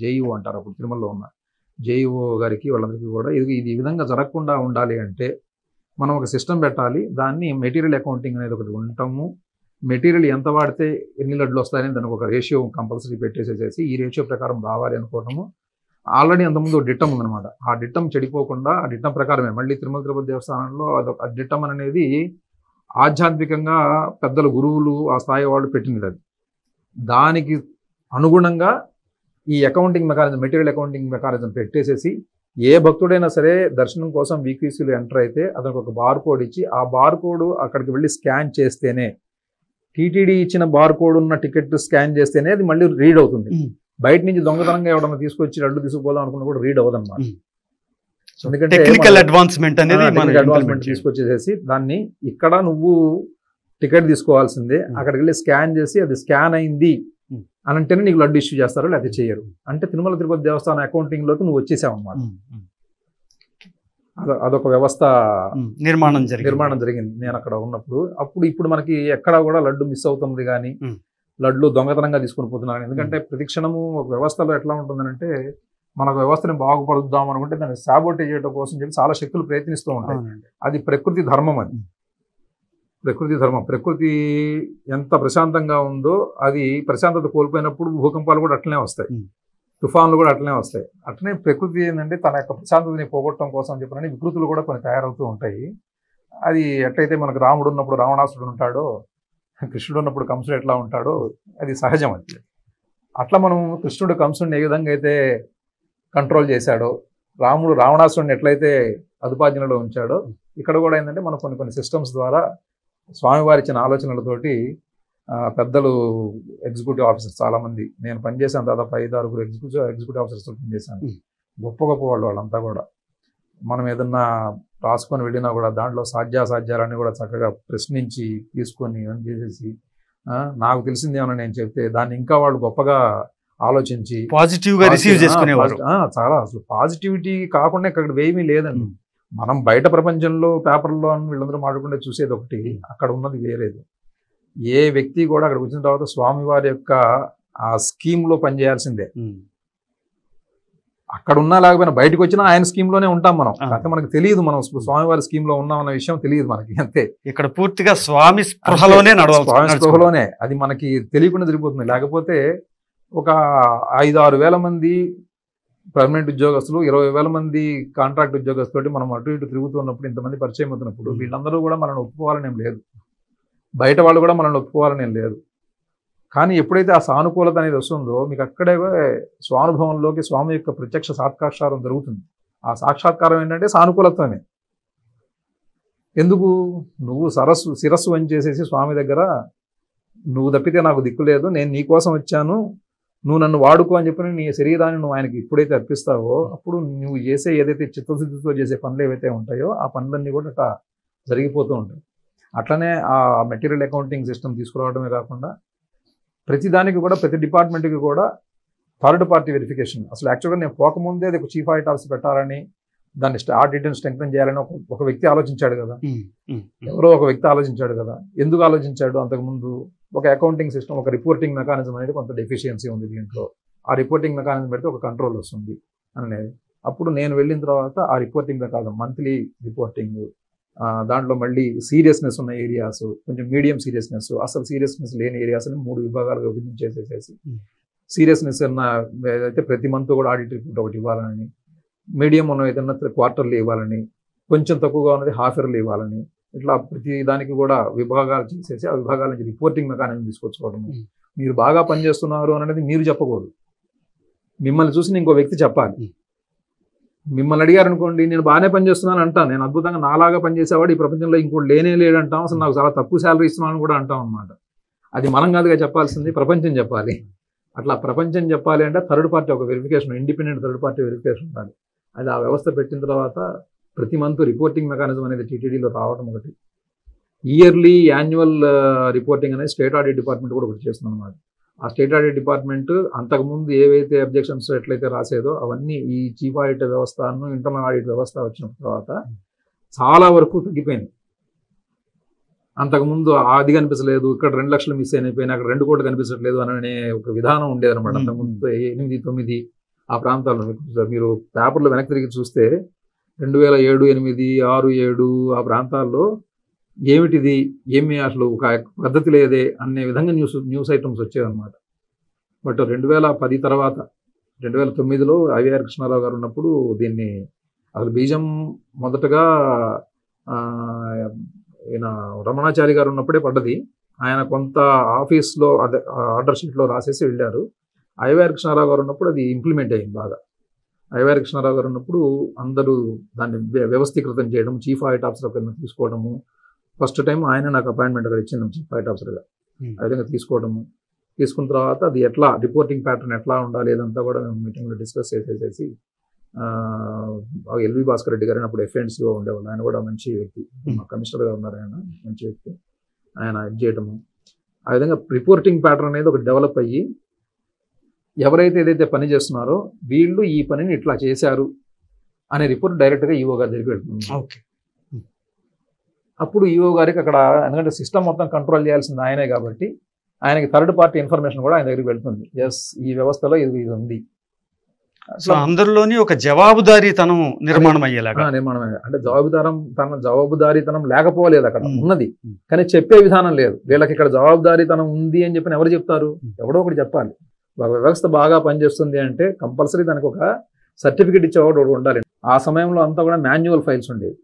Speaker 1: JEO అంటారు అప్పుడు తిరుమలలో ఉన్న జేఈఓ గారికి, వాళ్ళందరికీ కూడా ఇది ఈ విధంగా జరగకుండా ఉండాలి అంటే మనం ఒక సిస్టమ్ పెట్టాలి, దాన్ని మెటీరియల్ అకౌంటింగ్ అనేది ఒకటి ఉంటాము, మెటీరియల్ ఎంత వాడితే ఎన్ని లడ్లు వస్తాయని దానికి ఒక రేషియో కంపల్సరీ పెట్టేసేసి ఈ రేషియో ప్రకారం రావాలి అనుకోవటము. ఆల్రెడీ అంతకుముందు డిట్టం ఉందన్నమాట. ఆ డిట్టం చెడిపోకుండా ఆ డిట్టం ప్రకారమే మళ్ళీ తిరుమల తిరుపతి దేవస్థానంలో అదొక డిట్టం అనేది ఆధ్యాత్మికంగా పెద్దల గురువులు ఆ స్థాయి వాళ్ళు పెట్టినది. అది దానికి అనుగుణంగా ఈ accounting mechanism, material accounting mechanism పెట్టేసేసి ఏ భక్తుడైనా సరే దర్శనం కోసం వీక్వీసీలో ఎంటర్ అయితే అతనికి ఒక బార్ కోడ్ ఇచ్చి, ఆ బార్ కోడ్ అక్కడికి వెళ్ళి స్కాన్ చేస్తేనే, టీటీడీ ఇచ్చిన బార్ కోడ్ ఉన్న టికెట్ స్కాన్ చేస్తేనే అది మళ్ళీ రీడ్ అవుతుంది. బయట నుంచి దొంగతనంగా ఎవడన్నా తీసుకొచ్చి లడ్డు తీసుకుపోదాం అనుకున్నా కూడా రీడ్ అవ్వదు అనమాట. ఎందుకంటే టెక్నికల్ అడ్వాన్స్మెంట్
Speaker 2: తీసుకొచ్చేసేసి దాన్ని ఇక్కడ నువ్వు టికెట్ తీసుకోవాల్సిందే, అక్కడికి వెళ్ళి స్కాన్ చేసి అది స్కాన్ అయింది అని అంటేనే నీకు లడ్డు ఇష్యూ చేస్తారు, లేకపోతే చేయరు. అంటే తిరుమల తిరుపతి దేవస్థానం అకౌంటింగ్ లోకి నువ్వు వచ్చేసావు అన్నమాట. అదొక వ్యవస్థ నిర్మాణం జరిగింది నేను అక్కడ ఉన్నప్పుడు. ఇప్పుడు మనకి ఎక్కడా కూడా లడ్డు మిస్ అవుతుంది కానీ, లడ్లు దొంగతనంగా తీసుకుని పోతున్నారు. ఎందుకంటే ప్రతిక్షణము ఒక వ్యవస్థలో ఎట్లా ఉంటుందంటే, మన వ్యవస్థని బాగుపరుద్దాం అనుకుంటే దాన్ని సాబోటేజ్ చేయడం కోసం చెప్పి చాలా శక్తులు ప్రయత్నిస్తూ ఉంటాయి. అది ప్రకృతి ధర్మం. అది ప్రకృతి ధర్మం. ప్రకృతి ఎంత ప్రశాంతంగా ఉందో అది ప్రశాంతత కోల్పోయినప్పుడు భూకంపాలు కూడా అట్లనే వస్తాయి, తుఫాన్లు కూడా అట్లనే వస్తాయి. అట్లనే ప్రకృతి ఏంటంటే తన యొక్క ప్రశాంతతని పోగొట్టడం కోసం చెప్పినని వికృతులు కూడా కొన్ని తయారవుతూ ఉంటాయి. అది ఎట్లయితే మనకు రాముడు ఉన్నప్పుడు రావణాసుడు ఉంటాడో, కృష్ణుడు ఉన్నప్పుడు కంసుడు ఎట్లా ఉంటాడో అది సహజం. అది అట్లా మనం కృష్ణుడు కంసుడిని ఏ విధంగా అయితే కంట్రోల్ చేశాడో, రాముడు రావణాసుడిని ఎట్లయితే అదుపాజ్ఞలో ఉంచాడో, ఇక్కడ కూడా ఏంటంటే మనం కొన్ని సిస్టమ్స్ ద్వారా స్వామివారి ఇచ్చిన ఆలోచనలతోటి పెద్దలు ఎగ్జిక్యూటివ్ ఆఫీసర్స్ చాలామంది, నేను పనిచేశాను దాదాపు 5-6 ఎగ్జిక్యూటివ్ ఆఫీసర్స్తో పనిచేశాను. గొప్ప వాళ్ళంతా కూడా మనం ఏదన్నా రాసుకొని వెళ్ళినా కూడా దాంట్లో సాధ్యాసాధ్యాలన్నీ కూడా చక్కగా ప్రశ్నించి తీసుకొని అని చేసేసి, నాకు తెలిసింది ఏమన్నా నేను చెప్తే దాన్ని ఇంకా వాళ్ళు గొప్పగా ఆలోచించి
Speaker 1: పాజిటివ్గా రిసీవ్ చేసుకునేవారు.
Speaker 2: చాలా అసలు పాజిటివిటీ కాకుండా ఇక్కడ వేమీ లేదండి. మనం బయట ప్రపంచంలో పేపర్లో వీళ్ళందరూ మాట్లాడుకుంటే చూసేది ఒకటి, అక్కడ ఉన్నది వేరేది. ఏ వ్యక్తి కూడా అక్కడికి వచ్చిన తర్వాత స్వామివారి యొక్క ఆ స్కీమ్లో పనిచేయాల్సిందే. అక్కడ ఉన్నా లేకపోయినా బయటకు వచ్చినా ఆయన స్కీమ్లోనే ఉంటాం మనం. అయితే మనకు తెలియదు మనం స్వామివారి స్కీమ్లో ఉన్నామన్న విషయం తెలియదు మనకి. అంతే, ఇక్కడ
Speaker 1: పూర్తిగా స్వామి స్పృహలోనే
Speaker 2: స్పృహలోనే అది మనకి తెలియకుండా జరిగిపోతుంది. లేకపోతే ఒక 5-6 వేల మంది పర్మనెంట్ ఉద్యోగస్తులు, 20,000 మంది కాంట్రాక్ట్ ఉద్యోగస్తులు మనం అటు ఇటు తిరుగుతున్నప్పుడు, ఇంతమంది పరిచయం అవుతున్నప్పుడు వీళ్ళందరూ కూడా మనల్ని ఒప్పుకోవాలని ఏం లేదు, బయట వాళ్ళు కూడా మనల్ని ఒప్పుకోవాలని ఏం లేదు. కానీ ఎప్పుడైతే ఆ సానుకూలత అనేది వస్తుందో మీకు అక్కడే స్వానుభవంలోకి స్వామి యొక్క ప్రత్యక్ష సాక్షాత్కారం జరుగుతుంది. ఆ సాక్షాత్కారం ఏంటంటే సానుకూలతనే. ఎందుకు నువ్వు శిరస్సు వంచేసేసి స్వామి దగ్గర నువ్వు తప్పితే నాకు దిక్కు లేదు, నేను నీ కోసం వచ్చాను, నువ్వు నన్ను వాడుకో అని చెప్పి నీ శరీరాన్ని నువ్వు ఆయనకి ఎప్పుడైతే అర్పిస్తావో అప్పుడు నువ్వు చేసే ఏదైతే చిత్తశుద్ధితో చేసే పనులు ఏవైతే ఉంటాయో ఆ పనులన్నీ కూడా అట్లా జరిగిపోతూ ఉంటాయి. అట్లనే ఆ మెటీరియల్ అకౌంటింగ్ సిస్టమ్ తీసుకురావడమే కాకుండా ప్రతిదానికి కూడా, ప్రతి డిపార్ట్మెంట్కి కూడా థర్డ్ పార్టీ వెరిఫికేషన్. అసలు యాక్చువల్గా నేను పోకముందే అది ఒక చీఫ్ ఆడిట్ ఆఫీసర్ పెట్టాలని, దాన్ని ఆడిట్ని స్ట్రెంగ్తన్ చేయాలని ఒక వ్యక్తి ఆలోచించాడు కదా, ఎవరో ఒక వ్యక్తి ఆలోచించాడు కదా. ఎందుకు ఆలోచించాడు? అంతకుముందు ఒక అకౌంటింగ్ సిస్టమ్, ఒక రిపోర్టింగ్ మెకానిజం అనేది కొంత డెఫిషియన్సీ ఉంది దీంట్లో. ఆ రిపోర్టింగ్ మెకానిజం పెడితే ఒక కంట్రోల్ వస్తుంది అనేది. అప్పుడు నేను వెళ్ళిన తర్వాత ఆ రిపోర్టింగ్ మెకానిజం, మంత్లీ రిపోర్టింగ్, దాంట్లో మళ్ళీ సీరియస్నెస్ ఉన్న ఏరియాస్, కొంచెం మీడియం సీరియస్నెస్, అసలు సీరియస్నెస్ లేని ఏరియాస్ అని 3 విభాగాలుగా విభజించేసేసి, సీరియస్నెస్ ఉన్న అయితే ప్రతి మంత్ కూడా ఆడిట్ రిపోర్ట్ ఒకటి ఇవ్వాలని, మీడియం ఉన్న ఏదన్నా క్వార్టర్లీ ఇవ్వాలని, కొంచెం తక్కువగా ఉన్నది హాఫ్ ఇయర్లీ ఇవ్వాలని, ఇట్లా ప్రతి దానికి కూడా విభాగాలు చేసేసి ఆ విభాగాల నుంచి రిపోర్టింగ్ మెకానిజం తీసుకొచ్చుకోవడము. మీరు బాగా పనిచేస్తున్నారు అనేది మీరు చెప్పకూడదు, మిమ్మల్ని చూసి ఇంకో వ్యక్తి చెప్పాలి. మిమ్మల్ని అడిగారు అనుకోండి, నేను బాగానే పనిచేస్తున్నాను అంటాను, నేను అద్భుతంగా నాలాగా పనిచేసేవాడు ఈ ప్రపంచంలో ఇంకోటి లేనే లేడంటాం, అసలు నాకు చాలా తక్కువ శాలరీ ఇస్తున్నాను కూడా అంటాం అనమాట. అది మనం కాదుగా చెప్పాల్సింది, ప్రపంచం చెప్పాలి. అట్లా ప్రపంచం చెప్పాలి అంటే థర్డ్ పార్టీ ఒక verification, independent third party verification ఉండాలి. అది ఆ వ్యవస్థ పెట్టిన తర్వాత ప్రతి మంత్ రిపోర్టింగ్ మెకానిజం అనేది టీటీడీలో రావడం ఒకటి, ఇయర్లీ యాన్యువల్ రిపోర్టింగ్ అనేది స్టేట్ ఆడిట్ డిపార్ట్మెంట్ కూడా ఒకటి చేస్తుంది అనమాట. ఆ స్టేట్ ఆడిట్ డిపార్ట్మెంట్ అంతకుముందు ఏవైతే అబ్జెక్షన్స్ ఎట్లయితే రాసేదో అవన్నీ ఈ చీఫ్ ఆడిట్ వ్యవస్థను ఇంటర్నల్ ఆడిట్ వ్యవస్థ వచ్చిన తర్వాత చాలా వరకు తగ్గిపోయింది. అంతకుముందు అది కనిపించలేదు, ఇక్కడ 2 లక్షలు మిస్ అయిపోయినా అక్కడ 2 కోట్లు కనిపించట్లేదు అనే ఒక విధానం ఉండేది అనమాట. అంతకుముందు 8, 9 ఆ ప్రాంతాల్లో మీరు పేపర్లో వెనక్కి తిరిగి చూస్తే 2007, 8, 6, 7 ఆ ప్రాంతాల్లో ఏమిటిది, ఏమి అసలు ఒక పద్ధతి లేదే అనే విధంగా న్యూస్ ఐటమ్స్ వచ్చేవన్నమాట. బట్ 2010 తర్వాత 2009లో ఐవీఆర్ కృష్ణారావు గారు ఉన్నప్పుడు దీన్ని అసలు బీజం మొదటగా ఈయన రమణాచారి గారు ఉన్నప్పుడే పడ్డది. ఆయన కొంత ఆఫీస్లో అదే ఆర్డర్ షీట్లో రాసేసి వెళ్ళారు. ఐవీఆర్ కృష్ణారావు గారు ఉన్నప్పుడు అది ఇంప్లిమెంట్ అయ్యింది బాగా. ఐవీఆర్ కృష్ణారావు గారు ఉన్నప్పుడు అందరూ దాన్ని వ్యవస్థీకృతం చేయడం, చీఫ్ ఆడిట్ ఆఫీసర్ కింద తీసుకోవడము, ఫస్ట్ టైం ఆయన నాకు అపాయింట్మెంట్ అక్కడ ఇచ్చింది చీఫ్ ఆడిట్ ఆఫీసర్గా. ఆ విధంగా తీసుకున్న తర్వాత అది ఎట్లా రిపోర్టింగ్ ప్యాటర్న్ ఎట్లా ఉండాలి అదంతా కూడా మేము మీటింగ్లో డిస్కస్ చేసేసి ఎల్వి భాస్కర్ రెడ్డి గారు అప్పుడు ఎఫ్ఎండ్సీఓ ఉండేవాళ్ళు, ఆయన కూడా మంచి వ్యక్తి, కమిషనర్గా ఉన్నారు, ఆయన మంచి వ్యక్తి, ఆయన ఇది చేయటము. ఆ విధంగా రిపోర్టింగ్ ప్యాటర్న్ అనేది ఒక డెవలప్ అయ్యి ఎవరైతే ఏదైతే పని చేస్తున్నారో వీళ్ళు ఈ పనిని ఇట్లా చేశారు అనే రిపోర్ట్ డైరెక్ట్గా ఈఓ గారి దగ్గరికి వెళ్తుంది. అప్పుడు ఈఓ గారికి అక్కడ, ఎందుకంటే సిస్టమ్ మొత్తం కంట్రోల్ చేయాల్సింది ఆయనే కాబట్టి ఆయనకి థర్డ్ పార్టీ ఇన్ఫర్మేషన్ కూడా ఆయన దగ్గరికి వెళ్తుంది. ఎస్, ఈ వ్యవస్థలో ఇది ఉంది.
Speaker 1: సో అందరిలోని ఒక జవాబుదారీతనం నిర్మాణం అయ్యేలాగా,
Speaker 2: అంటే జవాబుదారీతనం లేకపోలేదు, అక్కడ ఉన్నది కానీ చెప్పే విధానం లేదు. వీళ్ళకి ఇక్కడ జవాబుదారీతనం ఉంది అని చెప్పి ఎవరు చెప్తారు? ఎవడో ఒకటి చెప్పాలి. వ్యవస్థ బాగా పనిచేస్తుంది అంటే కంపల్సరీ దానికి ఒక సర్టిఫికేట్ ఇచ్చేవాడు ఒకటి ఉండాలి. ఆ సమయంలో అంతా కూడా మాన్యువల్ ఫైల్స్ ఉండేవి.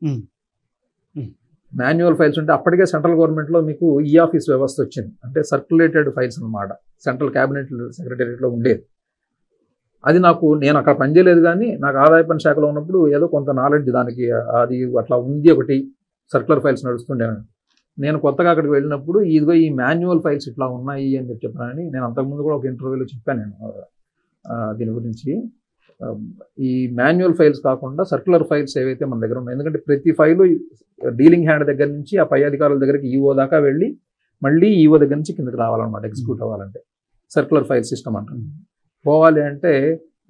Speaker 2: మాన్యువల్ ఫైల్స్ ఉంటే అప్పటికే సెంట్రల్ గవర్నమెంట్లో మీకు ఈ ఆఫీస్ వ్యవస్థ వచ్చింది, అంటే సర్క్యులేటెడ్ ఫైల్స్ అనమాట. సెంట్రల్ క్యాబినెట్ సెక్రటేరియట్లో ఉండేది. అది నేను అక్కడ పనిచేయలేదు కానీ నాకు ఆదాయ పన్ను శాఖలో ఉన్నప్పుడు ఏదో కొంత నాలెడ్జ్ దానికి, అది అట్లా ఉంది. ఒకటి సర్క్యులర్ ఫైల్స్ నడుస్తుండే. నేను కొత్తగా అక్కడికి వెళ్ళినప్పుడు ఇదిగో ఈ మాన్యువల్ ఫైల్స్ ఇట్లా ఉన్నాయి అని చెప్పానని నేను అంతకుముందు కూడా ఒక ఇంటర్వ్యూలో చెప్పాను నేను దీని గురించి. ఈ మాన్యువల్ ఫైల్స్ కాకుండా సర్క్యులర్ ఫైల్స్ ఏవైతే మన దగ్గర ఉన్నాయి, ఎందుకంటే ప్రతి ఫైలు డీలింగ్ హ్యాండ్ దగ్గర నుంచి ఆ పై అధికారుల దగ్గరికి ఈఓ దాకా వెళ్ళి మళ్ళీ ఈఓ దగ్గర నుంచి కిందకి రావాలన్నమాట. ఎగ్జిక్యూట్ అవ్వాలంటే సర్క్యులర్ ఫైల్ సిస్టమ్ అంటారు. పోవాలి అంటే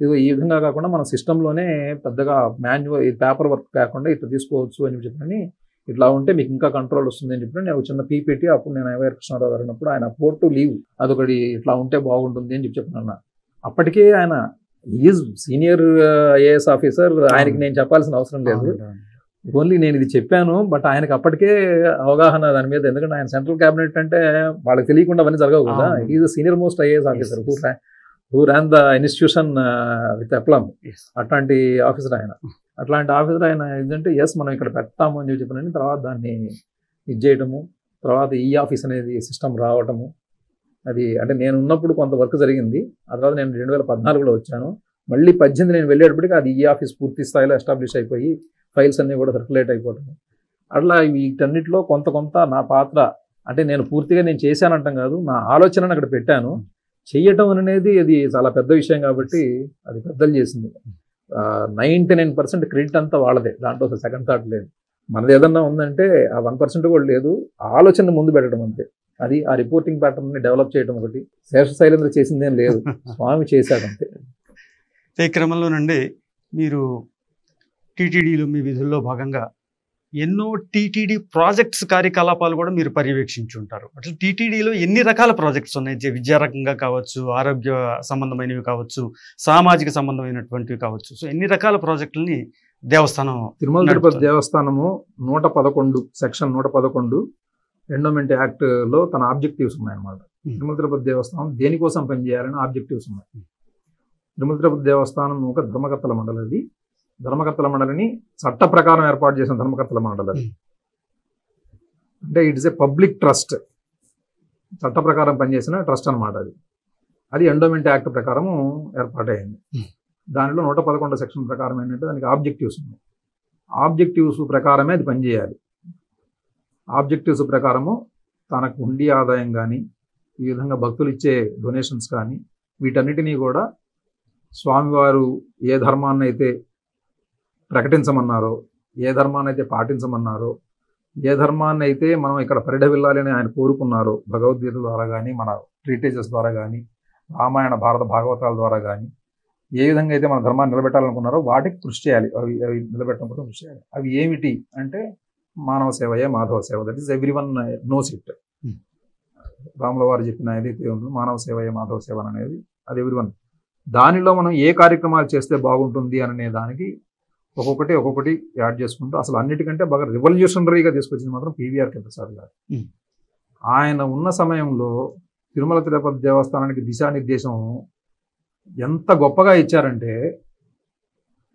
Speaker 2: ఇది ఈ విధంగా కాకుండా మన సిస్టంలోనే పెద్దగా మాన్యువల్ పేపర్ వర్క్ కాకుండా ఇట్లా తీసుకోవచ్చు అని చెప్పని, ఇట్లా ఉంటే మీకు ఇంకా కంట్రోల్ వస్తుంది అని చెప్పి నేను చిన్న పీపీటీ అప్పుడు నేను ఐవీఆర్ కృష్ణారావు గారు ఉన్నప్పుడు ఆయన పోర్ట్ టు లీవ్ అదొకటి ఇట్లా ఉంటే బాగుంటుంది అని చెప్పిన. అప్పటికే ఆయన ఈజ్ సీనియర్ ఐఏఎస్ ఆఫీసర్, ఆయనకి నేను చెప్పాల్సిన అవసరం లేదు, ఓన్లీ నేను ఇది చెప్పాను. బట్ ఆయనకి అప్పటికే అవగాహన దాని మీద, ఎందుకంటే ఆయన సెంట్రల్ క్యాబినెట్ అంటే వాళ్ళకి తెలియకుండా అవన్నీ జరగవు కదా. Is senior most IAS officer who ran the institution with aplomb. అట్లాంటి ఆఫీసర్ ఆయన. అట్లాంటి ఆఫీసర్ ఆయన ఏంటంటే ఎస్ మనం ఇక్కడ పెడతాము అని చెప్పినని తర్వాత దాన్ని ఇది చేయటము, తర్వాత ఈ ఆఫీస్ అనేది సిస్టమ్ రావటము. అది అంటే నేను ఉన్నప్పుడు కొంత వర్క్ జరిగింది. ఆ తర్వాత నేను 2014లో వచ్చాను. మళ్ళీ 18 నేను వెళ్ళేటప్పటికి అది ఈ ఆఫీస్ పూర్తి స్థాయిలో ఎస్టాబ్లిష్ అయిపోయి ఫైల్స్ అన్నీ కూడా సర్క్యులేట్ అయిపోవటము. అట్లా వీటన్నిటిలో కొంత నా పాత్ర, అంటే నేను పూర్తిగా నేను చేశానంటాం కాదు, నా ఆలోచనను అక్కడ పెట్టాను. చెయ్యటం అనేది అది చాలా పెద్ద విషయం కాబట్టి అది పెద్దలు చేసింది. 99% క్రెడిట్ అంతా వాళ్ళదే, దాంట్లో అసలు సెకండ్ థాట్ లేదు. మనది ఏదన్నా ఉందంటే ఆ 1% కూడా లేదు. ఆలోచన ముందు పెట్టడం అంతే. అది ఆ రిపోర్టింగ్ ప్యాటర్న్ని డెవలప్ చేయడం ఒకటి. శేష శైలేంద్ర చేసిందేం లేదు, స్వామి చేశాడంతే.
Speaker 1: ఈ క్రమంలోనండి మీరు టీటీడీలో మీ విధుల్లో భాగంగా ఎన్నో టీటీడీ ప్రాజెక్ట్స్ కార్యకలాపాలు కూడా మీరు పర్యవేక్షించి ఉంటారు. అట్లా టీటీడీలో ఎన్ని రకాల ప్రాజెక్ట్స్ ఉన్నాయి? విద్యారకంగా కావచ్చు, ఆరోగ్య సంబంధమైనవి కావచ్చు, సామాజిక సంబంధమైనటువంటివి కావచ్చు. సో ఎన్ని రకాల ప్రాజెక్టులని దేవస్థానం,
Speaker 2: తిరుమల తిరుపతి దేవస్థానము 111 సెక్షన్ 111 ఎండోమెంట్ యాక్ట్లో తన ఆబ్జెక్టివ్స్ ఉన్నాయన్నమాట. తిరుమల తిరుపతి దేవస్థానం దేనికోసం పనిచేయాలని ఆబ్జెక్టివ్స్ ఉన్నాయి. తిరుమల తిరుపతి దేవస్థానం ఒక ధర్మకర్తల మండలి. అది ధర్మకర్తల మండలిని చట్ట ప్రకారం ఏర్పాటు చేసిన ధర్మకర్తల మండలి. అంటే ఇట్స్ ఏ పబ్లిక్ ట్రస్ట్, చట్ట ప్రకారం పనిచేసిన ట్రస్ట్ అనమాట. అది అది ఎండోమెంట్ యాక్ట్ ప్రకారము ఏర్పాటైంది. దానిలో 111 సెక్షన్ ప్రకారం ఏంటంటే దానికి ఆబ్జెక్టివ్స్ ఉన్నాయి. ఆబ్జెక్టివ్స్ ప్రకారమే అది పనిచేయాలి. ఆబ్జెక్టివ్స్ ప్రకారము తనకు హుండీ ఆదాయం కానీ, ఈ విధంగా భక్తులు ఇచ్చే డొనేషన్స్ కానీ, వీటన్నిటినీ కూడా స్వామివారు ఏ ధర్మాన్ని అయితే ప్రకటించమన్నారో, ఏ ధర్మాన్ని అయితే పాటించమన్నారో, ఏ ధర్మాన్ని అయితే మనం ఇక్కడ పరిఢవిల్లాలి అని ఆయన కోరుకున్నారో, భగవద్గీత ద్వారా కానీ, మన ట్రీటేజెస్ ద్వారా కానీ, రామాయణ భారత భాగవతాల ద్వారా కానీ, ఏ విధంగా అయితే మన ధర్మాన్ని నిలబెట్టాలనుకున్నారో వాటికి కృషి చేయాలి. అవి నిలబెట్టడం కోసం కృషి చేయాలి. అవి ఏమిటి అంటే మానవ సేవయే మాధవ సేవ. That is every one knows it. రాముల వారు చెప్పిన ఏదైతే ఉందో మానవ సేవయే మాధవ సేవ అనేది అది ఎవ్రీ వన్. దానిలో మనం ఏ కార్యక్రమాలు చేస్తే బాగుంటుంది అనే దానికి ఒక్కొక్కటి యాడ్ చేసుకుంటూ అసలు అన్నిటికంటే బాగా రివల్యూషనరీగా తీసుకొచ్చింది మాత్రం పివిఆర్కే ప్రసాద్ గారు. ఆయన ఉన్న సమయంలో తిరుమల తిరుపతి దేవస్థానానికి దిశానిర్దేశం ఎంత గొప్పగా ఇచ్చారంటే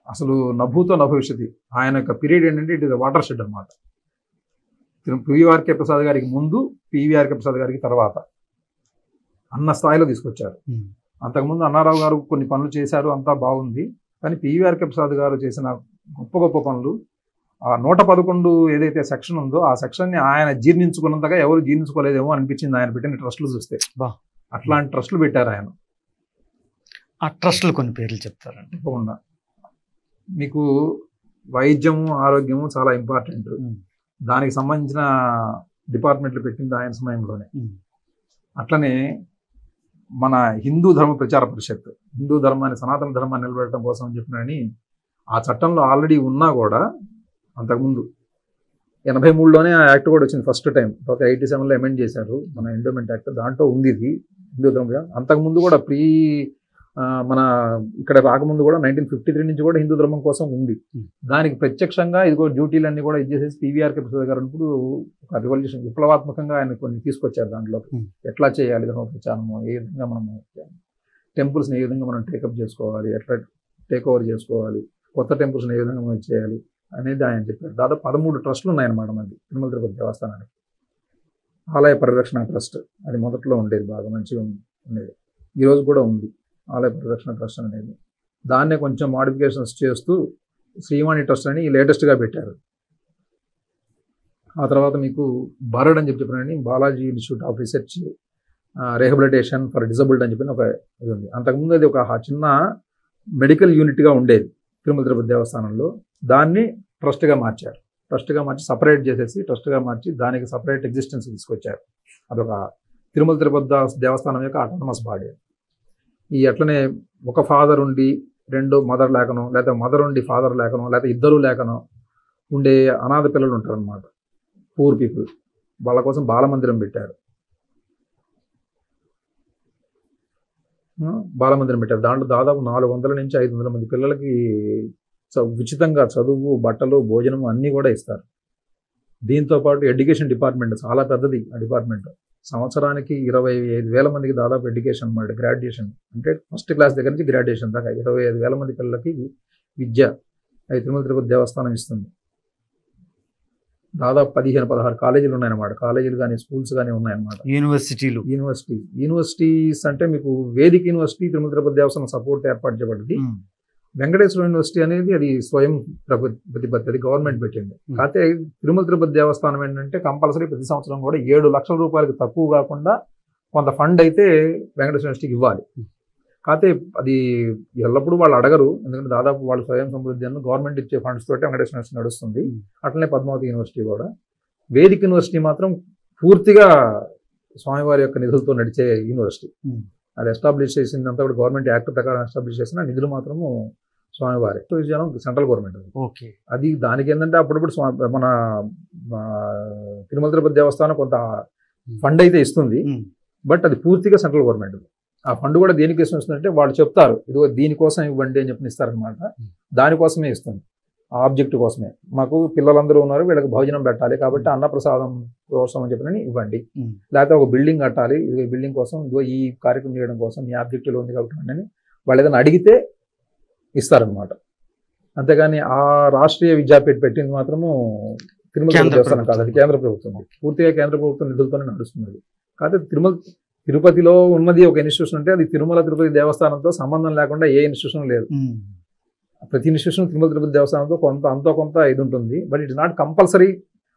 Speaker 2: అసలు నభూతో నభవిష్యతి. ఆయన యొక్క పీరియడ్ ఏంటంటే ఇట్ ఇస్ వాటర్ షెడ్ అనమాట. పివిఆర్కే ప్రసాద్ గారికి ముందు, పివిఆర్కే ప్రసాద్ గారికి తర్వాత అన్న స్థాయిలో తీసుకొచ్చారు. అంతకుముందు అన్నారావు గారు కొన్ని పనులు చేశారు, అంతా బాగుంది. కానీ పివిఆర్కే ప్రసాద్ గారు చేసిన గొప్ప పనులు, ఆ 111 ఏదైతే సెక్షన్ ఉందో ఆ సెక్షన్ని ఆయన జీర్ణించుకున్నంతగా ఎవరు జీర్ణించుకోలేదేమో అనిపించింది ఆయన పెట్టిన ట్రస్టులు చూస్తే. అట్లాంటి ట్రస్టులు పెట్టారు ఆయన.
Speaker 1: ఆ ట్రస్టులు కొన్ని పేర్లు చెప్తారండి.
Speaker 2: తప్పకుండా. మీకు వైద్యము, ఆరోగ్యము చాలా ఇంపార్టెంట్. దానికి సంబంధించిన డిపార్ట్మెంట్లు పెట్టింది ఆయన సమయంలోనే. అట్లనే మన హిందూ ధర్మ ప్రచార పరిషత్, హిందూ ధర్మాన్ని, సనాతన ధర్మాన్ని నిలబెట్టడం కోసం అని చెప్పినని ఆ చట్టంలో ఆల్రెడీ ఉన్నా కూడా అంతకుముందు 83లోనే ఆ యాక్ట్ కూడా వచ్చింది ఫస్ట్ టైం. తర్వాత 87లో అమెండ్ చేశారు మన ఎండోమెంట్ యాక్ట్. దాంట్లో ఉంది ఇది హిందూ ధర్మ. అంతకుముందు కూడా మన ఇక్కడ రాకముందు కూడా 1953 నుంచి కూడా హిందూ ధర్మం కోసం ఉంది. దానికి ప్రత్యక్షంగా ఇదిగో డ్యూటీలన్నీ కూడా ఇచ్చేసేసి పివిఆర్కే ప్రసాద్ గారు అన్నప్పుడు ఒక రివల్యూషన్, విప్లవాత్మకంగా ఆయన కొన్ని తీసుకొచ్చారు. దాంట్లో ఎట్లా చేయాలి ధర్మ ప్రచారము, ఏ విధంగా మనం టెంపుల్స్ని ఏ విధంగా మనం టేకప్ చేసుకోవాలి, ఎట్లా టేక్ ఓవర్ చేసుకోవాలి, కొత్త టెంపుల్స్ని ఏ విధంగా మనం చేయాలి అనేది ఆయన చెప్పారు. దాదాపు 13 ట్రస్టులు ఉన్నాయన్నమాట మనకి తిరుమల తిరుపతి దేవస్థానానికి. ఆలయ పరిరక్షణ ట్రస్ట్ అది మొదట్లో ఉండేది, బాగా మంచిగా ఉండేది. ఈరోజు కూడా ఉంది ఆలయ పరిరక్షణ ట్రస్ట్ అనేది. దాన్నే కొంచెం మాడిఫికేషన్స్ చేస్తూ శ్రీవాణి ట్రస్ట్ అని లేటెస్ట్గా పెట్టారు. ఆ తర్వాత మీకు బరడ్ అని చెప్పినని Balaji institute of research rehabilitation for disabled అని చెప్పిన ఒక ఇది ఉంది. అంతకుముందు అది ఒక చిన్న మెడికల్ యూనిట్గా ఉండేది తిరుమల తిరుపతి దేవస్థానంలో. దాన్ని ట్రస్ట్గా మార్చారు. ట్రస్ట్గా మార్చి సపరేట్ చేసేసి ట్రస్ట్గా మార్చి దానికి సపరేట్ ఎగ్జిస్టెన్స్ తీసుకొచ్చారు. అదొక తిరుమల తిరుపతి దేవస్థానం యొక్క ఆటోనమస్ బాడీ. ఈ అట్లనే ఒక ఫాదర్ ఉండి 2 మదర్ లేకనో, లేకపోతే మదర్ ఉండి ఫాదర్ లేకనో, లేకపోతే ఇద్దరు లేకనో ఉండే అనాథ పిల్లలు ఉంటారనమాట, పూర్ పీపుల్. వాళ్ళ కోసం బాలమందిరం పెట్టారు. దాంట్లో దాదాపు 400 నుంచి 500 మంది పిల్లలకి ఉచితంగా చదువు, బట్టలు, భోజనం అన్నీ కూడా ఇస్తారు. దీంతోపాటు ఎడ్యుకేషన్ డిపార్ట్మెంట్ చాలా పెద్దది. ఆ డిపార్ట్మెంట్ సంవత్సరానికి 25,000 మందికి దాదాపు ఎడ్యుకేషన్ అన్నమాట. గ్రాడ్యుయేషన్ అంటే ఫస్ట్ క్లాస్ దగ్గర నుంచి గ్రాడ్యుయేషన్ దాకా 25,000 మంది పిల్లలకి విద్య అది తిరుమల తిరుపతి దేవస్థానం ఇస్తుంది. దాదాపు 15-16 కాలేజీలు ఉన్నాయన్నమాట. కాలేజీలు కానీ స్కూల్స్ కానీ ఉన్నాయన్నమాట. యూనివర్సిటీస్ అంటే మీకు వేదిక యూనివర్సిటీ తిరుమల తిరుపతి దేవస్థానం సపోర్ట్ ఏర్పాటు చేయబడింది. వెంకటేశ్వర యూనివర్సిటీ అనేది అది స్వయం ప్రతిపత్తి, అది గవర్నమెంట్ పెట్టింది. కాకపోతే తిరుమల తిరుపతి దేవస్థానం ఏంటంటే కంపల్సరీ ప్రతి సంవత్సరం కూడా 7 లక్షల రూపాయలకు తక్కువ కాకుండా కొంత ఫండ్ అయితే వెంకటేశ్వర యూనివర్సిటీకి ఇవ్వాలి. కాకపోతే అది ఎల్లప్పుడూ వాళ్ళు అడగరు, ఎందుకంటే దాదాపు వాళ్ళు స్వయం సమృద్ధి అని గవర్నమెంట్ ఇచ్చే ఫండ్స్ తోటి వెంకటేశ్వర యూనివర్సిటీ నడుస్తుంది. అట్లనే పద్మావతి యూనివర్సిటీ కూడా. వేదిక యూనివర్సిటీ మాత్రం పూర్తిగా స్వామివారి యొక్క నిధులతో నడిచే యూనివర్సిటీ. అది ఎస్టాబ్లిష్ చేసిందంతా కూడా గవర్నమెంట్ యాక్ట్ ప్రకారం ఎస్టాబ్లిష్ చేసిన నిధులు మాత్రము స్వామివారి సెంట్రల్ గవర్నమెంట్. అది దానికి ఏంటంటే అప్పుడప్పుడు మన తిరుమల తిరుపతి దేవస్థానం కొంత ఫండ్ అయితే ఇస్తుంది, బట్ అది పూర్తిగా సెంట్రల్ గవర్నమెంట్. ఆ ఫండ్ కూడా దేనికోసం ఇస్తుందంటే వాళ్ళు చెప్తారు ఇదిగో దీనికోసం ఇవ్వండి అని చెప్పి ఇస్తారనమాట. దానికోసమే ఇస్తుంది, ఆ ఆబ్జెక్ట్ కోసమే. మాకు పిల్లలందరూ ఉన్నారు, వీళ్ళకి భోజనం పెట్టాలి కాబట్టి అన్నప్రసాదం కోసం అని చెప్పిన ఇవ్వండి, లేకపోతే ఒక బిల్డింగ్ కట్టాలి, ఇది బిల్డింగ్ కోసం ఇదిగో ఈ కార్యక్రమం చేయడం కోసం మీ ఆబ్జెక్ట్లో ఉంది కాబట్టి అని వాళ్ళు ఏదైనా అడిగితే ఇస్తారనమాట. అంతేగాని ఆ రాష్ట్రీయ విద్యాపీఠ పెట్టింది మాత్రము తిరుమల దేవస్థానం కాదు, అది కేంద్ర ప్రభుత్వం. పూర్తిగా కేంద్ర ప్రభుత్వం నిధులతోనే నడుస్తుంది. కాకపోతే తిరుమల తిరుపతిలో ఉన్నది ఒక ఇన్స్టిట్యూషన్ అంటే అది తిరుమల తిరుపతి దేవస్థానంతో సంబంధం లేకుండా ఏ ఇన్స్టిట్యూషన్ లేదు. ప్రతి ఇన్స్టిట్యూషన్ తిరుమల తిరుపతి దేవస్థానంతో కొంత ఇది ఉంటుంది. But it is not compulsory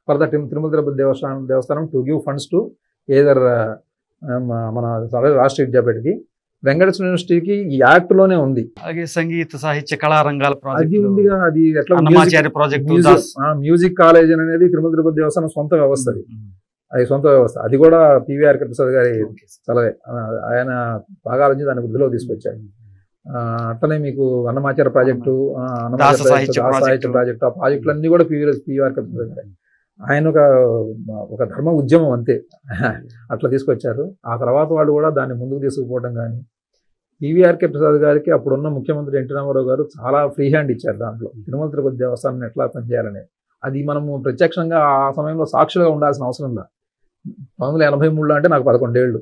Speaker 2: for the Tirumala Tirupati Devasthanam to give funds to either మన రాష్ట్ర విద్యాపీఠకి. వెంకటేశ్వర యూనివర్సిటీకి ఈ యాక్ట్ లోనే ఉంది.
Speaker 1: అలాగే సంగీత సాహిత్య కళా రంగాల
Speaker 2: అది ఉందిగా. అది ఎట్లా మ్యూజిక్ కాలేజ్ అనేది తిరుమల తిరుపతి దేవస్థానం సొంత వ్యవస్థ. అది సొంత వ్యవస్థ. అది కూడా పివిఆర్ ప్రసాద్ గారి సలహే. ఆయన బాగా ఆలోచించి దాన్ని వృద్ధిలో తీసుకొచ్చారు. అట్లనే మీకు అన్నమాచార ప్రాజెక్టు, సాహిత్య ప్రాజెక్టు, ఆ ప్రాజెక్టులన్నీ కూడా పివిఆర్ ప్రసాద్ గారు. ఆయన ఒక ధర్మ ఉద్యమం అంతే, అట్లా తీసుకొచ్చారు. ఆ తర్వాత వాళ్ళు కూడా దాన్ని ముందుకు తీసుకుపోవడం కానీ, పివిఆర్కే ప్రసాద్ గారికి అప్పుడున్న ముఖ్యమంత్రి ఎన్టీ రామారావు గారు చాలా ఫ్రీ హ్యాండ్ ఇచ్చారు దాంట్లో తిరుమల తిరుపతి దేవస్థానం ఎట్లా పనిచేయాలనేది. అది మనము ప్రత్యక్షంగా ఆ సమయంలో సాక్షులుగా ఉండాల్సిన అవసరం లేదు. 1983లో అంటే నాకు 11 ఏళ్ళు.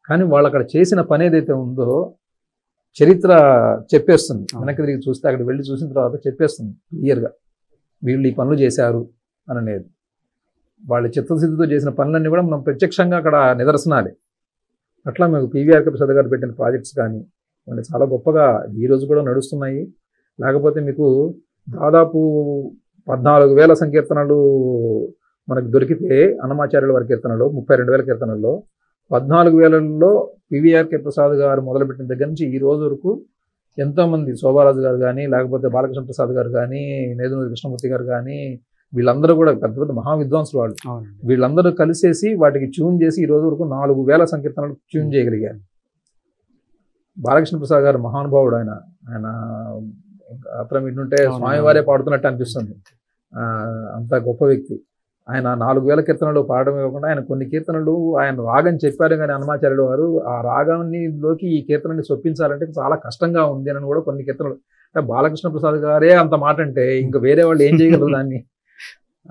Speaker 2: కానీ వాళ్ళు అక్కడ చేసిన పని ఏదైతే ఉందో చరిత్ర చెప్పేస్తుంది. వెనక్కి తిరిగి చూస్తే అక్కడ వెళ్ళి చూసిన తర్వాత చెప్పేస్తుంది క్లియర్గా, వీళ్ళు ఈ పనులు చేశారు అనేది. వాళ్ళ చిత్తశుద్ధితో చేసిన పనులన్నీ కూడా మనం ప్రత్యక్షంగా అక్కడ నిదర్శనాలే. అట్లా మీకు పివిఆర్ ప్రసాద్ గారు పెట్టిన ప్రాజెక్ట్స్ కానీ కొన్ని చాలా గొప్పగా ఈ రోజు కూడా నడుస్తున్నాయి. లేకపోతే మీకు దాదాపు 14,000 సంకీర్తనలు మనకు దొరికితే అన్నమాచార్యుల వారి కీర్తనలో 32,000 కీర్తనల్లో 14,000లో పివిఆర్కే ప్రసాద్ గారు మొదలుపెట్టిన దగ్గర నుంచి ఈ రోజు వరకు ఎంతోమంది, శోభారాజు గారు కానీ, లేకపోతే బాలకృష్ణ ప్రసాద్ గారు కానీ, నేదునూరి కృష్ణమూర్తి గారు కానీ, వీళ్ళందరూ కూడా పెద్ద పెద్ద మహావిద్వాంసులు వాళ్ళు. వీళ్ళందరూ కలిసేసి వాటికి ట్యూన్ చేసి ఈ రోజు వరకు 4,000 సంకీర్తనలు ట్యూన్ చేయగలిగారు. బాలకృష్ణ ప్రసాద్ గారు మహానుభావుడు. ఆయన అతను వింటుంటే స్వామివారే పాడుతున్నట్టు అనిపిస్తుంది. అంత గొప్ప వ్యక్తి. ఆయన 4,000 కీర్తనలు పాడడమే కాకుండా ఆయన కొన్ని కీర్తనలు ఆయన రాగం చెప్పారు కానీ అన్నమాచార్యుడు వారు ఆ రాగాన్నిలోకి ఈ కీర్తనని చొప్పించాలంటే చాలా కష్టంగా ఉంది అని కూడా కొన్ని కీర్తనలు. అంటే బాలకృష్ణ ప్రసాద్ గారే అంత మాట అంటే ఇంకా వేరే వాళ్ళు ఏం చేయగలరు దాన్ని.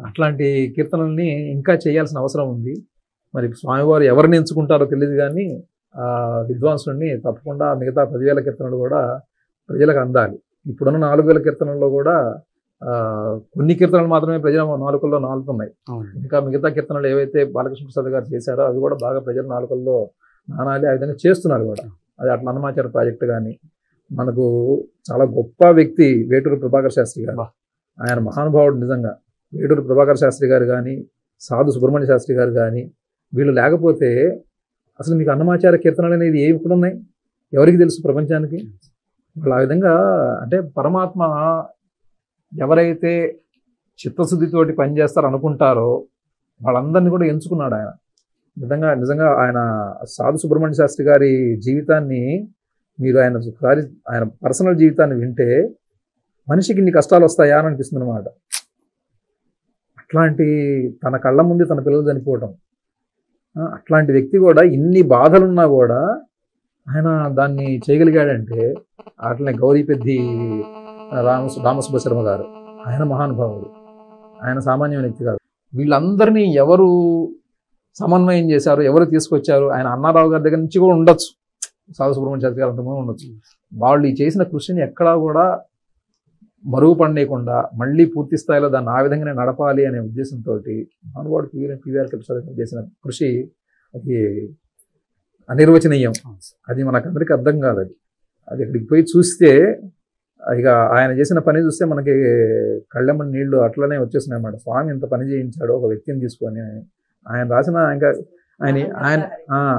Speaker 2: అట్లాంటి కీర్తనల్ని ఇంకా చేయాల్సిన అవసరం ఉంది. మరి స్వామివారు ఎవరిని ఎంచుకుంటారో తెలియదు కానీ ఆ విద్వాంసుని తప్పకుండా మిగతా 10,000 కీర్తనలు కూడా ప్రజలకు అందాలి. ఇప్పుడున్న 4,000 కీర్తనల్లో కూడా కొన్ని కీర్తనలు మాత్రమే ప్రజల నాలుకల్లో నాలుతున్నాయి. ఇంకా మిగతా కీర్తనలు ఏవైతే బాలకృష్ణ ప్రసాద్ గారు చేశారో అవి కూడా బాగా ప్రజల నాలుకల్లో నానాలి. ఆ విధంగా చేస్తున్నారు కూడా. అది అట్లా అన్నమాచార ప్రాజెక్టు కానీ, మనకు చాలా గొప్ప వ్యక్తి వేటూరు ప్రభాకర్ శాస్త్రి గారు. ఆయన మహానుభావుడు నిజంగా. వేటూరు ప్రభాకర్ శాస్త్రి గారు కానీ, సాధు సుబ్రహ్మణ్య శాస్త్రి గారు కానీ, వీళ్ళు లేకపోతే అసలు మీకు అన్నమాచార కీర్తనలు అనేది ఏమి ఇప్పుడు ఉన్నాయి ఎవరికి తెలుసు ప్రపంచానికి. వాళ్ళు ఆ విధంగా అంటే పరమాత్మ ఎవరైతే చిత్తశుద్ధితోటి పనిచేస్తారు అనుకుంటారో వాళ్ళందరినీ కూడా ఎంచుకున్నాడు ఆయన. నిజంగా ఆయన సాధు సుబ్రహ్మణ్య శాస్త్రి గారి జీవితాన్ని మీరు ఆయన పర్సనల్ జీవితాన్ని వింటే మనిషికి ఇన్ని కష్టాలు వస్తాయా అని అనిపిస్తుంది అనమాట. అట్లాంటి తన కళ్ళ ముందు తన పిల్లలు చనిపోవటం, అట్లాంటి వ్యక్తి కూడా ఇన్ని బాధలున్నా కూడా ఆయన దాన్ని చేయగలిగాడంటే అట్లనే గౌరీ పెద్ది రామసుబ్బ శర్మ గారు, ఆయన మహానుభావుడు. ఆయన సామాన్యమైన వ్యక్తి కాదు. వీళ్ళందరినీ ఎవరు సమన్వయం చేశారు, ఎవరు తీసుకొచ్చారు? ఆయన అన్నారావు గారి దగ్గర నుంచి కూడా ఉండొచ్చు, సాధు సుబ్రహ్మణ్య శాస్త్రి గారు అంతమంది ఉండొచ్చు. వాళ్ళు ఈ చేసిన కృషిని ఎక్కడా కూడా మరుగుపడలేకుండా మళ్ళీ పూర్తి స్థాయిలో దాన్ని ఆ విధంగానే నడపాలి అనే ఉద్దేశంతో మహానుభావుడు పివిఆర్ ప్రసాద్ చేసిన కృషి అది అనిర్వచనీయం. అది మనకందరికీ అర్థం కాదు. అది అక్కడికి పోయి చూస్తే ఇక ఆయన చేసిన పని చూస్తే మనకి కళ్ళెమ్మని నీళ్లు అట్లనే వచ్చేస్తున్నాయి అన్నమాట. స్వామి ఎంత పని చేయించాడో ఒక వ్యక్తిని తీసుకొని. ఆయన రాసిన ఇంకా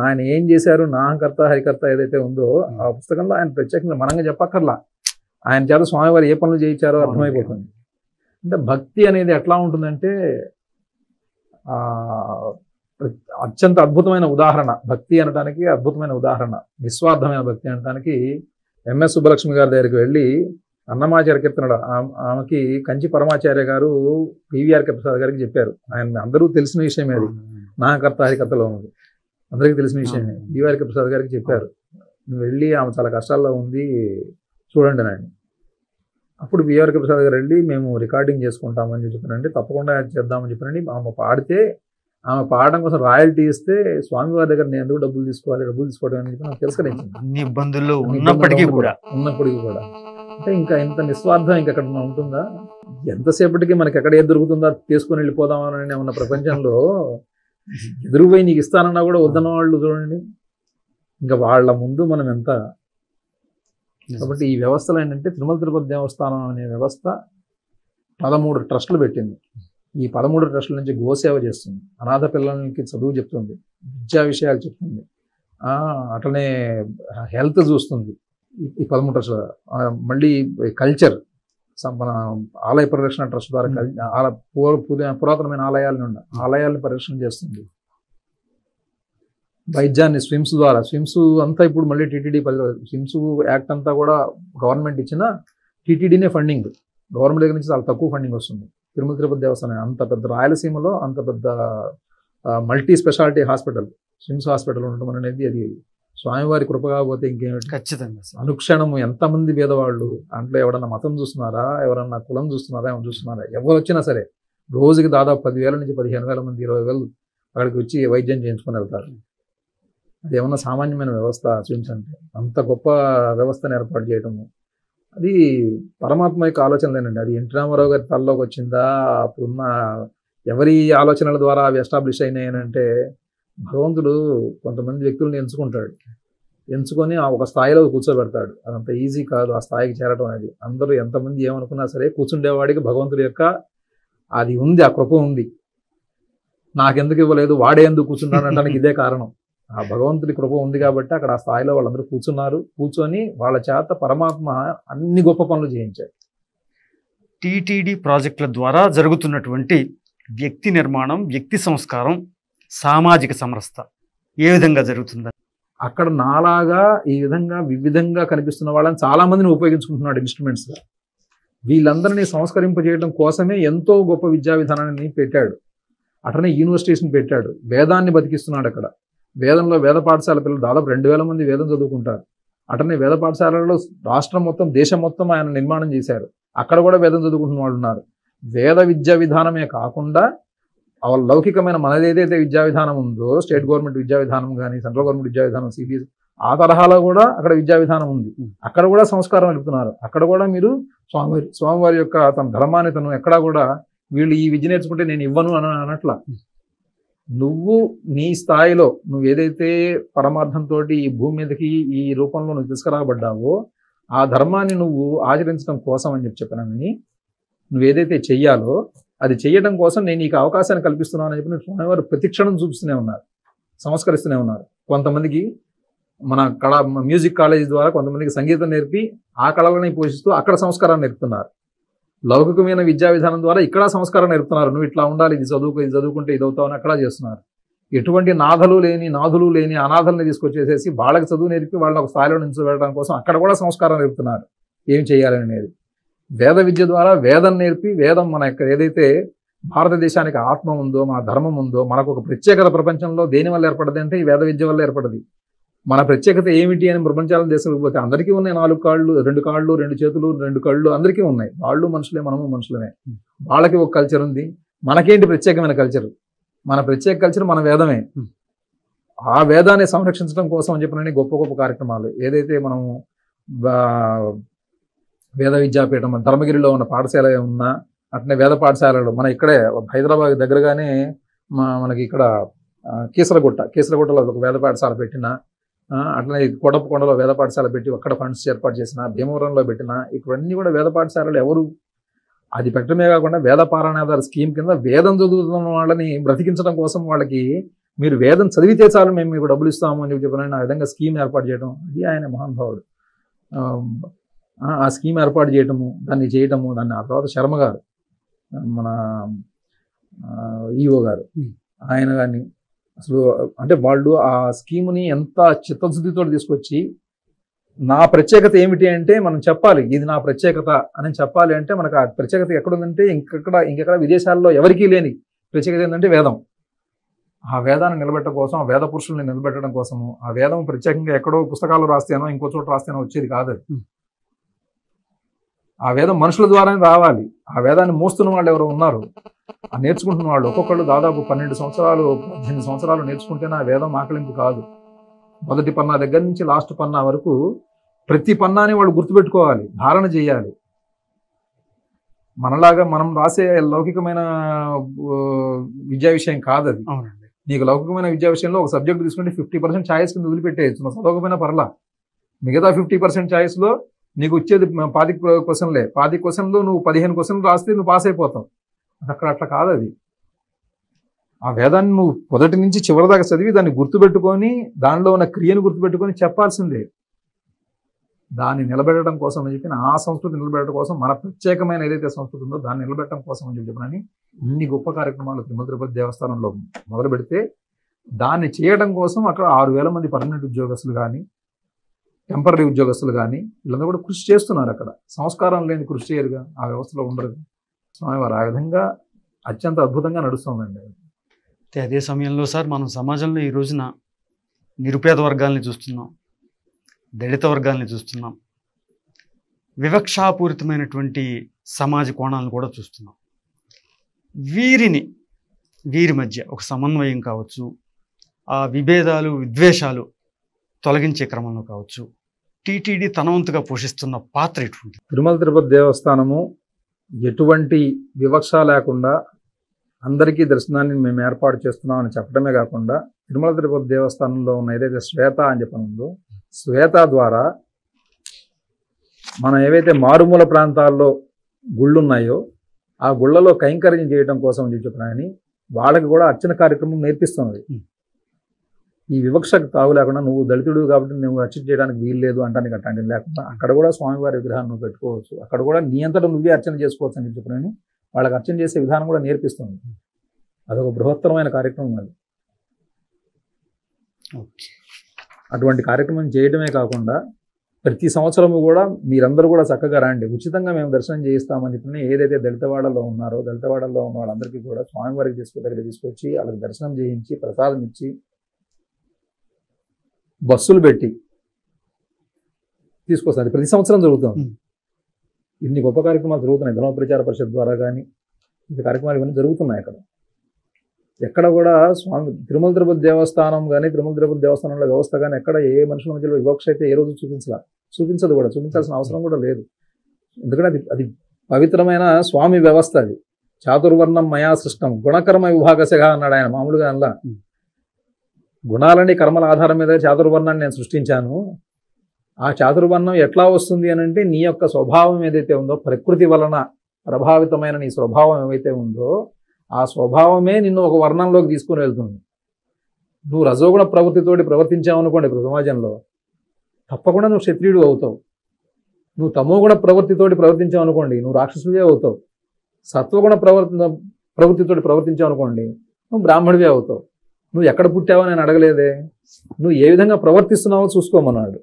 Speaker 2: ఆయన ఏం చేశారు, నాహంకర్త హరికర్త ఏదైతే ఉందో ఆ పుస్తకంలో ఆయన ప్రత్యేకంగా మనంగా చెప్పక్కర్లా. ఆయన చేత స్వామివారు ఏ పనులు చేయించారో అర్థమైపోతుంది. అంటే భక్తి అనేది ఎట్లా ఉంటుందంటే అత్యంత అద్భుతమైన ఉదాహరణ. భక్తి అనడానికి అద్భుతమైన ఉదాహరణ, నిస్వార్థమైన భక్తి అనడానికి ఎంఎస్ సుబ్బలక్ష్మి గారి దగ్గరికి వెళ్ళి అన్నమాచార్య కీర్తనలు ఆమెకి కంచి పరమాచార్య గారు పివిఆర్కే ప్రసాద్ గారికి చెప్పారు. ఆయన అందరూ తెలిసిన విషయమే, అది నాహంకర్త హరికర్తలో ఉంది, అందరికీ తెలిసిన విషయమే. పివిఆర్కే ప్రసాద్ గారికి చెప్పారు, నువ్వు వెళ్ళి ఆమె చాలా కష్టాల్లో ఉంది చూడండి అని. అప్పుడు పివిఆర్కే ప్రసాద్ గారు వెళ్ళి మేము రికార్డింగ్ చేసుకుంటామని చెప్పానండి, తప్పకుండా చేద్దామని చెప్పానండి. ఆమె పాడితే ఆమె పాడడం కోసం రాయల్టీ ఇస్తే స్వామివారి దగ్గర నేను ఎందుకు డబ్బులు తీసుకోవడం అని చెప్పి నాకు తిరస్కరించింది.
Speaker 1: అన్ని ఇబ్బందులు ఉన్నప్పటికీ కూడా
Speaker 2: అంటే ఇంకా ఇంత నిస్వార్థం ఇంకా అక్కడ ఉంటుందా? ఎంతసేపటికి మనకి ఎక్కడ ఏది దొరుకుతుందా తీసుకొని వెళ్ళిపోదామని ఉన్న ప్రపంచంలో ఎదురుపోయి నీకు ఇస్తానన్నా కూడా వద్దన్న వాళ్ళు చూడండి. ఇంకా వాళ్ళ ముందు మనం ఎంత. కాబట్టి ఈ వ్యవస్థలో ఏంటంటే తిరుమల తిరుపతి దేవస్థానం అనే వ్యవస్థ 13 ట్రస్టులు పెట్టింది. ఈ 13 ట్రస్టుల నుంచి గోసేవ చేస్తుంది, అనాథ పిల్లలకి చదువు చెప్తుంది, విద్యా విషయాలు చెప్తుంది, అట్లనే హెల్త్ చూస్తుంది. ఈ 13 ట్రస్టులు మళ్ళీ కల్చర్, మన ఆలయ పరిరక్షణ ట్రస్ట్ ద్వారా పురాతనమైన ఆలయాలను పరిరక్షణ చేస్తుంది. వైద్యాన్ని స్విమ్స్ ద్వారా, స్విమ్స్ అంతా ఇప్పుడు మళ్ళీ టీటీడీ స్విమ్స్ యాక్ట్ అంతా కూడా గవర్నమెంట్ ఇచ్చిన టీటీడీనే ఫండింగ్, గవర్నమెంట్ దగ్గర నుంచి చాలా తక్కువ ఫండింగ్ వస్తుంది. తిరుమల తిరుపతి దేవస్థానం అంత పెద్ద రాయలసీమలో అంత పెద్ద multi speciality hospital, SVIMS hospital ఉండటం అనేది అది స్వామివారి కృప కాకపోతే ఇంకేమిటి.
Speaker 1: ఖచ్చితంగా
Speaker 2: అనుక్షణము ఎంతమంది పేదవాళ్ళు, అంటే ఎవరన్నా మతం చూస్తున్నారా, ఎవరన్నా కులం చూస్తున్నారా, ఏమైనా చూస్తున్నారా, ఎవరు వచ్చినా సరే రోజుకి దాదాపు 10,000 నుంచి 15,000 మంది, 20,000 అక్కడికి వచ్చి వైద్యం చేయించుకొని వెళ్తారు. అది ఏమన్నా సామాన్యమైన వ్యవస్థ స్విమ్స్ అంటే? అంత గొప్ప వ్యవస్థను ఏర్పాటు చేయటము అది పరమాత్మ యొక్క ఆలోచనలేనండి. అది ఎన్టీ రామారావు గారి తలలోకి వచ్చిందా, అప్పుడున్న ఎవరి ఆలోచనల ద్వారా అవి ఎస్టాబ్లిష్ అయినాయనంటే భగవంతుడు కొంతమంది వ్యక్తులను ఎంచుకొని ఆ ఒక స్థాయిలో కూర్చోబెడతాడు. అదంత ఈజీ కాదు ఆ స్థాయికి చేరడం అనేది. అందరూ ఎంతమంది ఏమనుకున్నా సరే కూర్చుండేవాడికి భగవంతుడి యొక్క అది ఉంది, ఆ కృప ఉంది. నాకెందుకు ఇవ్వలేదు, వాడే ఎందుకు కూర్చున్నాడు అనడానికి ఇదే కారణం. ఆ భగవంతుడి కృప ఉంది కాబట్టి అక్కడ ఆ స్థాయిలో వాళ్ళందరూ కూర్చొని వాళ్ళ చేత పరమాత్మ అన్ని గొప్ప పనులు చేయించారు.
Speaker 1: టీటీడీ ప్రాజెక్టుల ద్వారా జరుగుతున్నటువంటి వ్యక్తి నిర్మాణం, వ్యక్తి సంస్కారం, సామాజిక సమరసత ఏ విధంగా జరుగుతుంది?
Speaker 2: అక్కడ నాలాగా ఈ విధంగా వివిధంగా కనిపిస్తున్న వాళ్ళని చాలా మందిని ఉపయోగించుకుంటున్నాడు ఇన్స్ట్రుమెంట్స్గా. వీళ్ళందరినీ సంస్కరింపజేయడం కోసమే ఎంతో గొప్ప విద్యా విధానాన్ని పెట్టాడు. అట్లనే యూనివర్సిటీస్ని పెట్టాడు, వేదాన్ని బతికిస్తున్నాడు. అక్కడ వేదంలో వేద పాఠశాల పిల్లలు దాదాపు 2,000 మంది వేదం చదువుకుంటారు. అట్లనే వేద పాఠశాలలో రాష్ట్రం మొత్తం, దేశం మొత్తం ఆయన నిర్మాణం చేశారు. అక్కడ కూడా వేదం చదువుకుంటున్న వాళ్ళు ఉన్నారు. వేద విద్యా విధానమే కాకుండా లౌకికమైన మనది ఏదైతే విద్యా విధానం ఉందో, స్టేట్ గవర్నమెంట్ విద్యా విధానం కానీ, సెంట్రల్ గవర్నమెంట్ విద్యా విధానం, సిబిఎస్, ఆ తరహాలో కూడా అక్కడ విద్యా విధానం ఉంది. అక్కడ కూడా సంస్కారం నిలుపుతున్నారు. అక్కడ కూడా మీరు స్వామివారి యొక్క తన ధర్మాన్ని తను ఎక్కడా కూడా వీళ్ళు ఈ విద్య నేర్చుకుంటే నేను ఇవ్వను అనట్లా. నువ్వు నీ స్థాయిలో నువ్వు ఏదైతే పరమార్థంతో ఈ భూమి మీదకి ఈ రూపంలో నువ్వు తీసుకురాబడ్డావో ఆ ధర్మాన్ని నువ్వు ఆచరించడం కోసం అని చెప్పానని, నువ్వు ఏదైతే చెయ్యాలో అది చెయ్యడం కోసం నేను నీకు అవకాశాన్ని కల్పిస్తున్నాను అని చెప్పి స్వామివారు ప్రతిక్షణం చూపిస్తూనే ఉన్నారు, సంస్కరిస్తూనే ఉన్నారు. కొంతమందికి మన మ్యూజిక్ కాలేజ్ ద్వారా కొంతమందికి సంగీతం నేర్పి ఆ కళలని పోషిస్తూ అక్కడ సంస్కారాన్ని నేర్పుతున్నారు. లౌకికమైన విద్యా విధానం ద్వారా ఇక్కడ సంస్కారం నేర్పుతున్నారు. నువ్వు ఇట్లా ఉండాలి, ఇది చదువుకుంటే ఇది అవుతావు అని అక్కడ చేస్తున్నారు. ఎటువంటి నాదులు లేని అనాథల్ని తీసుకొచ్చేసేసి వాళ్ళకి చదువు నేర్పి వాళ్ళని ఒక స్థాయిలో నిలిచిపెట్టడం కోసం అక్కడ కూడా సంస్కారం నేర్పుతున్నారు ఏం చేయాలనేది. వేద విద్య ద్వారా వేదం నేర్పి, వేదం మన యొక్క ఏదైతే భారతదేశానికి ఆత్మ ఉందో, మన ధర్మం ఉందో, మనకు ఒక ప్రత్యేకత ప్రపంచంలో దేని వల్ల ఏర్పడది అంటే ఈ వేద విద్య వల్ల ఏర్పడది. మన ప్రత్యేకత ఏమిటి అని ప్రపంచాలను దేశాలకు పోతే అందరికీ ఉన్నాయి 4 కాళ్ళు, 2 కాళ్ళు, 2 చేతులు, 2 కళ్ళు, అందరికీ ఉన్నాయి. వాళ్ళు మనుషులే, మనము మనుషులమే. వాళ్ళకి ఒక కల్చర్ ఉంది, మనకేంటి ప్రత్యేకమైన కల్చర్? మన ప్రత్యేక కల్చర్ మన వేదమే. ఆ వేదాన్ని సంరక్షించడం కోసం అని చెప్పిన గొప్ప గొప్ప కార్యక్రమాలు ఏదైతే మనము వేద విద్యాపీఠం ధర్మగిరిలో ఉన్న పాఠశాల ఉన్నా, అట్నే వేద పాఠశాలలు మన ఇక్కడే హైదరాబాద్ దగ్గరగానే మనకి ఇక్కడ కీసరగుట్టలో ఒక వేద పాఠశాల పెట్టిన, అట్లనే కోటప్పకొండలో వేద పాఠశాల పెట్టి అక్కడ ఫండ్స్ ఏర్పాటు చేసిన, భీమవరంలో పెట్టిన, ఇవన్నీ కూడా వేద పాఠశాలలు ఎవరు అది పెట్టడమే కాకుండా వేద పారాయణాధార స్కీమ్ కింద వేదం చదువుతున్న వాళ్ళని బ్రతికించడం కోసం వాళ్ళకి మీరు వేదం చదివితే చాలు మేము మీకు డబ్బులు ఇస్తాము అని చెప్పిన ఆ విధంగా స్కీమ్ ఏర్పాటు చేయడం, అది ఆయన మహానుభావుడు. ఆ స్కీమ్ ఏర్పాటు చేయటము, దాన్ని చేయటము, దాన్ని ఆ తర్వాత శర్మ గారు మన ఈఓ గారు ఆయన కానీ అసలు అంటే వాళ్ళు ఆ స్కీముని ఎంత చిత్తశుద్ధితో తీసుకొచ్చి నా ప్రత్యేకత ఏమిటి అంటే మనం చెప్పాలి, ఇది నా ప్రత్యేకత అని చెప్పాలి. అంటే మనకు ఆ ప్రత్యేకత ఎక్కడుందంటే ఇంకెక్కడ విదేశాల్లో ఎవరికీ లేని ప్రత్యేకత ఏంటంటే వేదం. ఆ వేదాన్ని నిలబెట్టడం కోసం, ఆ వేద పురుషుల్ని నిలబెట్టడం కోసము, ఆ వేదం ప్రత్యేకంగా ఎక్కడో పుస్తకాలు రాస్తేనో ఇంకో చోట రాస్తేనో వచ్చేది కాదు. ఆ వేదం మనుషుల ద్వారానే రావాలి. ఆ వేదాన్ని మోస్తున్న వాళ్ళు ఎవరు ఉన్నారు, ఆ నేర్చుకుంటున్న వాళ్ళు ఒక్కొక్కళ్ళు దాదాపు 12 సంవత్సరాలు 18 సంవత్సరాలు నేర్చుకుంటేనే ఆ వేదం ఆకలింపు కాదు. మొదటి పన్నా దగ్గర నుంచి లాస్ట్ పన్నా వరకు ప్రతి పన్నాని వాళ్ళు గుర్తుపెట్టుకోవాలి, ధారణ చేయాలి. మనలాగా మనం రాసే లౌకికమైన విద్యా విషయం కాదు అది. నీకు లౌకికమైన విద్యా విషయంలో ఒక సబ్జెక్ట్ తీసుకుంటే 50% ఛాయిస్ కింద వదిలిపెట్టేయచ్చు, నువ్వు చదవకపోయినా పర్లా. మిగతా 50% ఛాయిస్లో నీకు వచ్చేది 25 క్వశ్చన్లే. 25 క్వశ్చన్లు నువ్వు 15 క్వశ్చన్లు రాస్తే నువ్వు పాస్ అయిపోతావు. అక్కడ అట్లా కాదు. అది ఆ వేదాన్ని నువ్వు మొదటి నుంచి చివరి దాకా చదివి దాన్ని గుర్తుపెట్టుకొని దానిలో ఉన్న క్రియను గుర్తుపెట్టుకొని చెప్పాల్సిందే. దాన్ని నిలబెట్టడం కోసం అని చెప్పి ఆ సంస్కృతి నిలబెట్టడం కోసం మన ప్రత్యేకమైన ఏదైతే సంస్కృతి ఉందో దాన్ని నిలబెట్టడం కోసం అని చెప్పినని ఇన్ని గొప్ప కార్యక్రమాలు తిరుమల తిరుపతి దేవస్థానంలో మొదలు పెడితే దాన్ని చేయడం కోసం అక్కడ 6,000 మంది పర్మనెంట్ ఉద్యోగస్తులు కానీ టెంపరీ ఉద్యోగస్తులు కానీ వీళ్ళందరూ కూడా కృషి చేస్తున్నారు. అక్కడ సంస్కారం లేని కృషి చేయరుగా, ఆ వ్యవస్థలో ఉండరు. స్వామివారు ఆ విధంగా అత్యంత అద్భుతంగా నడుస్తుందండి.
Speaker 1: అదే సమయంలో సార్ మనం సమాజంలో ఈ రోజున నిరుపేద వర్గాల్ని చూస్తున్నాం, దళిత వర్గాల్ని చూస్తున్నాం, వివక్షాపూరితమైనటువంటి సమాజ కోణాలను కూడా చూస్తున్నాం. వీరి మధ్య ఒక సమన్వయం కావచ్చు, ఆ విభేదాలు విద్వేషాలు తొలగించే క్రమంలో కావచ్చు, టీటీడీ తనవంతుగా పోషిస్తున్న పాత్ర ఎటువంటి?
Speaker 2: తిరుమల తిరుపతి దేవస్థానము ఎటువంటి వివక్ష లేకుండా అందరికీ దర్శనాన్ని మేము ఏర్పాటు చేస్తున్నామని చెప్పడమే కాకుండా తిరుమల తిరుపతి దేవస్థానంలో ఉన్న ఏదైతే శ్వేత అని చెప్పనుందో శ్వేత ద్వారా మనం ఏవైతే మారుమూల ప్రాంతాల్లో గుళ్ళు ఉన్నాయో ఆ గుళ్ళలో కైంకర్యం చేయడం కోసం చెప్పినాయని వాళ్ళకి కూడా అర్చన కార్యక్రమం నేర్పిస్తున్నది. ఈ వివక్షకు తావు లేకుండా నువ్వు దళితుడు కాబట్టి నువ్వు అర్చన చేయడానికి వీలు లేదు అంటానికి అట్లాంటివి లేకుండా అక్కడ కూడా స్వామివారి విగ్రహాన్ని నువ్వు పెట్టుకోవచ్చు, అక్కడ కూడా నీ అంతటా నువ్వే అర్చన చేసుకోవచ్చు అని చెప్పినని వాళ్ళకి అర్చన చేసే విధానం కూడా నేర్పిస్తుంది. అదొక బృహత్తరమైన కార్యక్రమం. అది అటువంటి కార్యక్రమం చేయడమే కాకుండా ప్రతి సంవత్సరము కూడా మీరందరూ కూడా చక్కగా రండి, ఉచితంగా మేము దర్శనం చేయిస్తామని చెప్పి ఏదైతే దళితవాడల్లో ఉన్నారో దళితవాడల్లో ఉన్న వాళ్ళందరికీ కూడా స్వామివారికి తీసుకొచ్చి వాళ్ళకి దర్శనం చేయించి ప్రసాదం ఇచ్చి బస్సులు పెట్టి తీసుకొస్తుంది. ప్రతి సంవత్సరం జరుగుతుంది. ఇన్ని గొప్ప కార్యక్రమాలు జరుగుతున్నాయి. ధర్మ ప్రచార పరిషత్ ద్వారా కానీ ఈ కార్యక్రమాలు ఇవన్నీ జరుగుతున్నాయి. అక్కడ ఎక్కడ కూడా స్వామి తిరుమల తిరుపతి దేవస్థానం కానీ తిరుమల తిరుపతి దేవస్థానంలో వ్యవస్థ కానీ ఎక్కడ ఏ మనుషుల మధ్యలో వివక్ష అయితే ఏ రోజు చూపించదు కూడా, చూపించాల్సిన అవసరం కూడా లేదు. ఎందుకంటే అది పవిత్రమైన స్వామి వ్యవస్థ. అది చాతుర్వర్ణం మయా సృష్టం గుణకర్మ విభాగశగా అన్నాడు ఆయన. మామూలుగా అలా గుణాలని కర్మల ఆధారం మీద చాతుర్వర్ణాన్ని నేను సృష్టించాను. ఆ చాతుర్వర్ణం ఎట్లా వస్తుంది అని అంటే నీ యొక్క స్వభావం ఏదైతే ఉందో ప్రకృతి వలన ప్రభావితమైన నీ స్వభావం ఏవైతే ఉందో ఆ స్వభావమే నిన్ను ఒక వర్ణంలోకి తీసుకుని వెళ్తుంది. నువ్వు రజోగుణ ప్రవృత్తితోటి ప్రవర్తించావు అనుకోండి సమాజంలో తప్పకుండా నువ్వు క్షత్రియుడు అవుతావు. నువ్వు తమోగుణ ప్రవృత్తితోటి ప్రవర్తించావు అనుకోండి నువ్వు రాక్షసుడివే అవుతావు. సత్వగుణ ప్రవృత్తితోటి ప్రవర్తించావు అనుకోండి నువ్వు బ్రాహ్మడివే అవుతావు. నువ్వు ఎక్కడ పుట్టావో నేను అడగలేదే, నువ్వు ఏ విధంగా ప్రవర్తిస్తున్నావో చూసుకోమన్నాడు.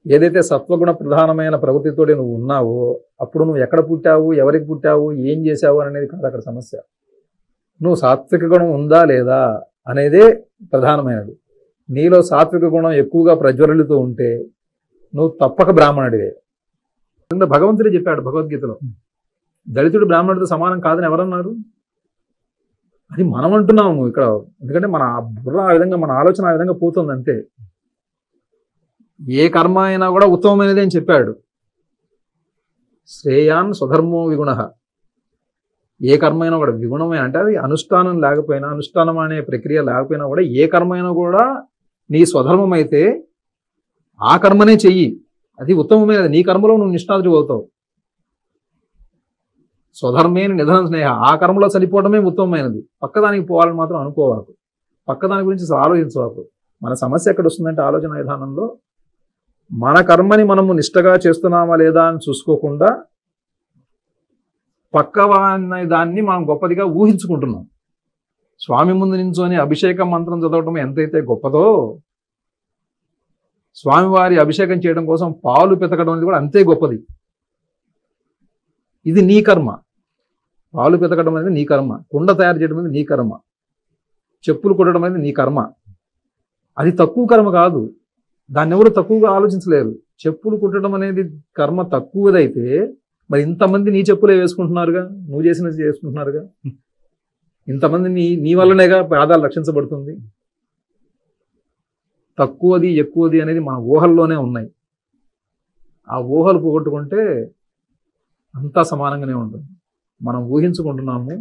Speaker 2: ఏదైతే సత్వగుణ ప్రధానమైన ప్రవృత్తితోటి నువ్వు ఉన్నావో అప్పుడు నువ్వు ఎక్కడ పుట్టావు, ఎవరికి పుట్టావు, ఏం చేశావు అనేది కాదు అక్కడ సమస్య. నువ్వు సాత్విక గుణం ఉందా లేదా అనేదే ప్రధానమైనది. నీలో సాత్విక గుణం ఎక్కువగా ప్రజ్వరులతో ఉంటే నువ్వు తప్పక బ్రాహ్మణుడివే. భగవంతుడే చెప్పాడు భగవద్గీతలో, దళితుడు బ్రాహ్మణుడితో సమానం కాదని ఎవరన్నారు? అది మనం అంటున్నాము ఇక్కడ. ఎందుకంటే మన బుర్ర ఆ విధంగా, మన ఆలోచన ఆ విధంగా పోతుంది అంతే. ఏ కర్మ అయినా కూడా ఉత్తమమైనది అని చెప్పాడు. శ్రేయాన్ స్వధర్మో విగుణ. ఏ కర్మ అయినా కూడా విగుణమే అంటే అది అనుష్ఠానం లేకపోయినా, అనుష్ఠానం అనే ప్రక్రియ లేకపోయినా కూడా ఏ కర్మ అయినా కూడా నీ స్వధర్మం అయితే ఆ కర్మనే చెయ్యి, అది ఉత్తమమైనది. నీ కర్మలో నువ్వు నిష్ణాతుడు అవుతావు. స్వధర్మేని నిధనం స్నేహ, ఆ కర్మలో చనిపోవడమే ఉత్తమమైనది. పక్కదానికి పోవాలని మాత్రం అనుకోవాకు, పక్కదాని గురించి ఆలోచించవాకు. మన సమస్య ఎక్కడ వస్తుందంటే ఆలోచన విధానంలో మన కర్మని మనము నిష్టగా చేస్తున్నామా లేదా అని చూసుకోకుండా పక్కవాని దాన్ని మనం గొప్పదిగా ఊహించుకుంటున్నాం. స్వామి ముందు నించొని అభిషేకం మంత్రం చదవటం ఎంతైతే గొప్పదో స్వామివారి అభిషేకం చేయడం కోసం పాలు పెతకడం అనేది కూడా అంతే గొప్పది. ఇది నీ కర్మ. పాలు పెతకడం అనేది నీ కర్మ, కుండ తయారు చేయడం అనేది నీ కర్మ, చెప్పులు కొట్టడం అనేది నీ కర్మ. అది తక్కువ కర్మ కాదు, దాన్ని ఎవరు తక్కువగా ఆలోచించలేరు. చెప్పులు కుట్టడం అనేది కర్మ తక్కువదైతే మరి ఇంతమంది నీ చెప్పులే వేసుకుంటున్నారుగా, నువ్వు చేసినది చేసుకుంటున్నారుగా. ఇంతమంది నీ వల్లనేగా పాదాలు రక్షించబడుతుంది. తక్కువది ఎక్కువది అనేది మన ఊహల్లోనే ఉన్నాయి. ఆ ఊహలు పోగొట్టుకుంటే అంతా సమానంగానే ఉంటుంది. మనం ఊహించుకుంటున్నాము,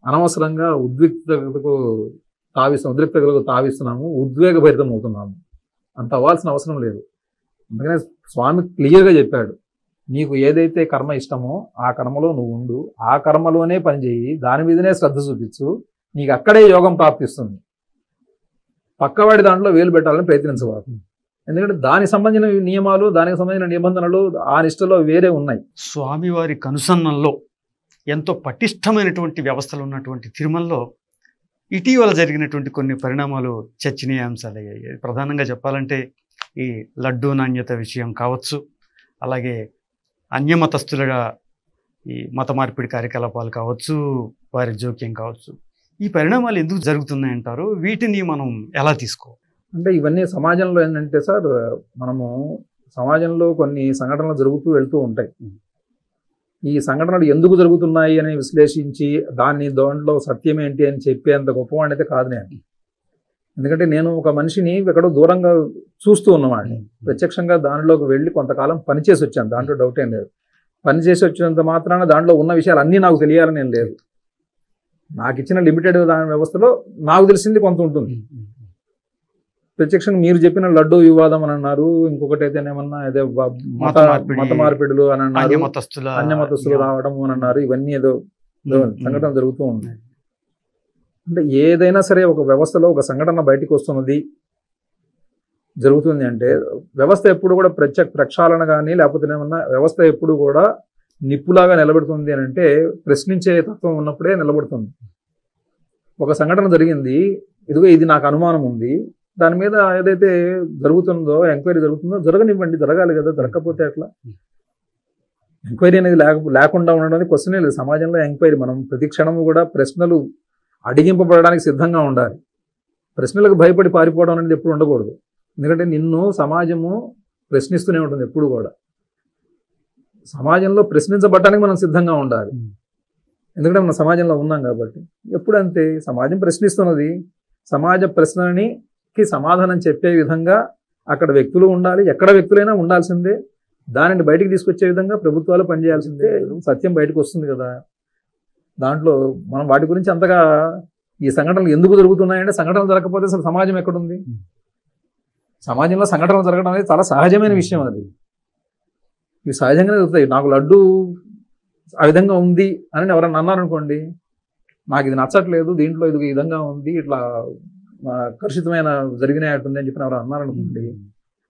Speaker 2: అనవసరంగా ఉద్విగ్నతకు తావిస్తున్నాం, ఉద్రిక్తతలకు తావిస్తున్నాము, ఉద్వేగభరితం అవుతున్నాము. అంత అవ్వాల్సిన అవసరం లేదు. అందుకనే స్వామి క్లియర్గా చెప్పాడు, నీకు ఏదైతే కర్మ ఇష్టమో ఆ కర్మలో నువ్వు ఉండు, ఆ కర్మలోనే పనిచేయి, దాని మీదనే శ్రద్ధ చూపించు, నీకు అక్కడే యోగం ప్రాప్తిస్తుంది. పక్కవాడి దాంట్లో వేలు పెట్టాలని ప్రయత్నించవాలి. ఎందుకంటే దానికి సంబంధించిన నియమాలు, దానికి సంబంధించిన నిబంధనలు ఆ నిష్టలో వేరే ఉన్నాయి.
Speaker 1: స్వామివారి కనుసన్నల్లో ఎంతో పటిష్టమైనటువంటి వ్యవస్థలు ఉన్నటువంటి తిరుమలలో ఇటీవల జరిగినటువంటి కొన్ని పరిణామాలు చర్చనీయాంశాలయ్యాయి. ప్రధానంగా చెప్పాలంటే ఈ లడ్డూ నాణ్యత విషయం కావచ్చు, అలాగే అన్యమతస్థులుగా ఈ మత మార్పిడి కార్యకలాపాలు కావచ్చు, వారి జోక్యం కావచ్చు. ఈ పరిణామాలు ఎందుకు జరుగుతున్నాయంటారు? వీటిని మనం ఎలా తీసుకోవాలి?
Speaker 2: అంటే ఇవన్నీ సమాజంలో ఏంటంటే సార్, మనము సమాజంలో కొన్ని సంఘటనలు జరుగుతూ వెళ్తూ ఉంటాయి. ఈ సంఘటనలు ఎందుకు జరుగుతున్నాయి అని విశ్లేషించి దాంట్లో సత్యం ఏంటి అని చెప్పేంత గొప్పవాడిని అయితే కాదు నేను. ఎందుకంటే నేను ఒక మనిషిని ఎక్కడో దూరంగా చూస్తూ ఉన్నవాడిని, ప్రత్యక్షంగా దానిలోకి వెళ్ళి కొంతకాలం పనిచేసి వచ్చాను, దాంట్లో డౌట్ ఏం లేదు. పనిచేసి వచ్చినంత మాత్రాన దాంట్లో ఉన్న విషయాలు అన్నీ నాకు తెలియాలని ఏం లేదు. నాకు ఇచ్చిన లిమిటెడ్ దాని వ్యవస్థలో నాకు తెలిసింది కొంత ఉంటుంది. ప్రత్యక్షంగా మీరు చెప్పిన లడ్డూ వివాదం అని అన్నారు, ఇంకొకటి అయితేనేమన్నా ఏదో మత మార్పిడులు అని అన్నారు, అన్యమతస్తులు రావడం అని అన్నారు. ఇవన్నీ ఏదో సంఘటన జరుగుతూ ఉన్నాయి. అంటే ఏదైనా సరే ఒక వ్యవస్థలో ఒక సంఘటన బయటికి వస్తున్నది జరుగుతుంది అంటే వ్యవస్థ ఎప్పుడు కూడా ప్రక్షాళన కానీ లేకపోతే ఏమన్నా వ్యవస్థ ఎప్పుడు కూడా నిప్పులాగా నిలబెడుతుంది అని అంటే ప్రశ్నించే తత్వం ఉన్నప్పుడే నిలబడుతుంది. ఒక సంఘటన జరిగింది, ఇదిగో ఇది నాకు అనుమానం ఉంది, దాని మీద ఏదైతే జరుగుతుందో ఎంక్వైరీ జరుగుతుందో జరగనివ్వండి, జరగాలి కదా, జరగకపోతే ఎట్లా? ఎంక్వైరీ అనేది లేకుండా ఉండడం క్వశ్చనే లేదు. సమాజంలో ఎంక్వైరీ మనం ప్రతి క్షణము కూడా ప్రశ్నలు అడిగింపబడడానికి సిద్ధంగా ఉండాలి. ప్రశ్నలకు భయపడి పారిపోవడం అనేది ఎప్పుడు ఉండకూడదు. ఎందుకంటే నిన్ను సమాజము ప్రశ్నిస్తూనే ఉంటుంది ఎప్పుడు కూడా. సమాజంలో ప్రశ్నించబడటానికి మనం సిద్ధంగా ఉండాలి, ఎందుకంటే మనం సమాజంలో ఉన్నాం కాబట్టి. ఎప్పుడంతే సమాజం ప్రశ్నిస్తున్నది, సమాజ ప్రశ్నకి సమాధానం చెప్పే విధంగా అక్కడ వ్యక్తులు ఉండాలి, ఎక్కడ వ్యక్తులైనా ఉండాల్సిందే. దానిని బయటికి తీసుకొచ్చే విధంగా ప్రభుత్వాలు పనిచేయాల్సిందే. సత్యం బయటకు వస్తుంది కదా. దాంట్లో మనం వాటి గురించి అంతగా ఈ సంఘటనలు ఎందుకు జరుగుతున్నాయంటే సంఘటనలు జరగకపోతే అసలు సమాజం ఎక్కడుంది? సమాజంలో సంఘటనలు జరగడం అనేది చాలా సహజమైన విషయం. అది ఇవి సహజంగానే జరుగుతాయి. నాకు లడ్డు ఆ విధంగా ఉంది అని ఎవరన్నా అన్నారనుకోండి, నాకు ఇది నచ్చట్లేదు, దీంట్లో ఇది ఈ విధంగా ఉంది, ఇట్లా కలుషితమైన జరిగినట్టుంది అని చెప్పిన ఎవరు అన్నారనుకోండి,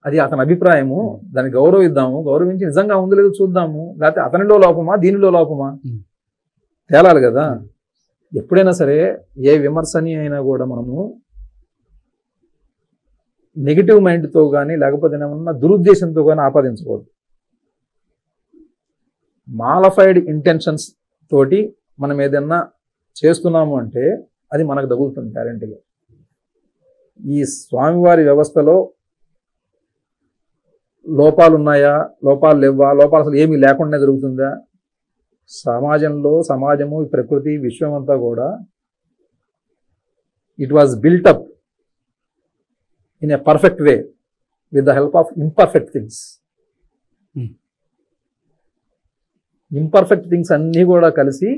Speaker 2: అది అతని అభిప్రాయము, దాన్ని గౌరవిద్దాము, గౌరవించి నిజంగా ఉంది లేదో చూద్దాము, లేకపోతే అతనిలో లోపమా దీనిలో లోపమా తేలాలి కదా. ఎప్పుడైనా సరే ఏ విమర్శని అయినా కూడా మనము నెగిటివ్ మైండ్తో కానీ లేకపోతే ఏమన్నా దురుద్దేశంతో కానీ ఆపాదించకూడదు. మాలఫైడ్ ఇంటెన్షన్స్ తోటి మనం ఏదన్నా చేస్తున్నాము అంటే అది మనకు తగులుతుంది గ్యారెంటీగా. ఈ స్వామివారి వ్యవస్థలో లోపాలు ఉన్నాయా, లోపాలు లేవా, లోపాలు అసలు ఏమీ లేకుండా జరుగుతుందా? సమాజము, ప్రకృతి, విశ్వం అంతా కూడా it was built up in a perfect way with the help of imperfect things. Imperfect things అన్నీ కూడా కలిసి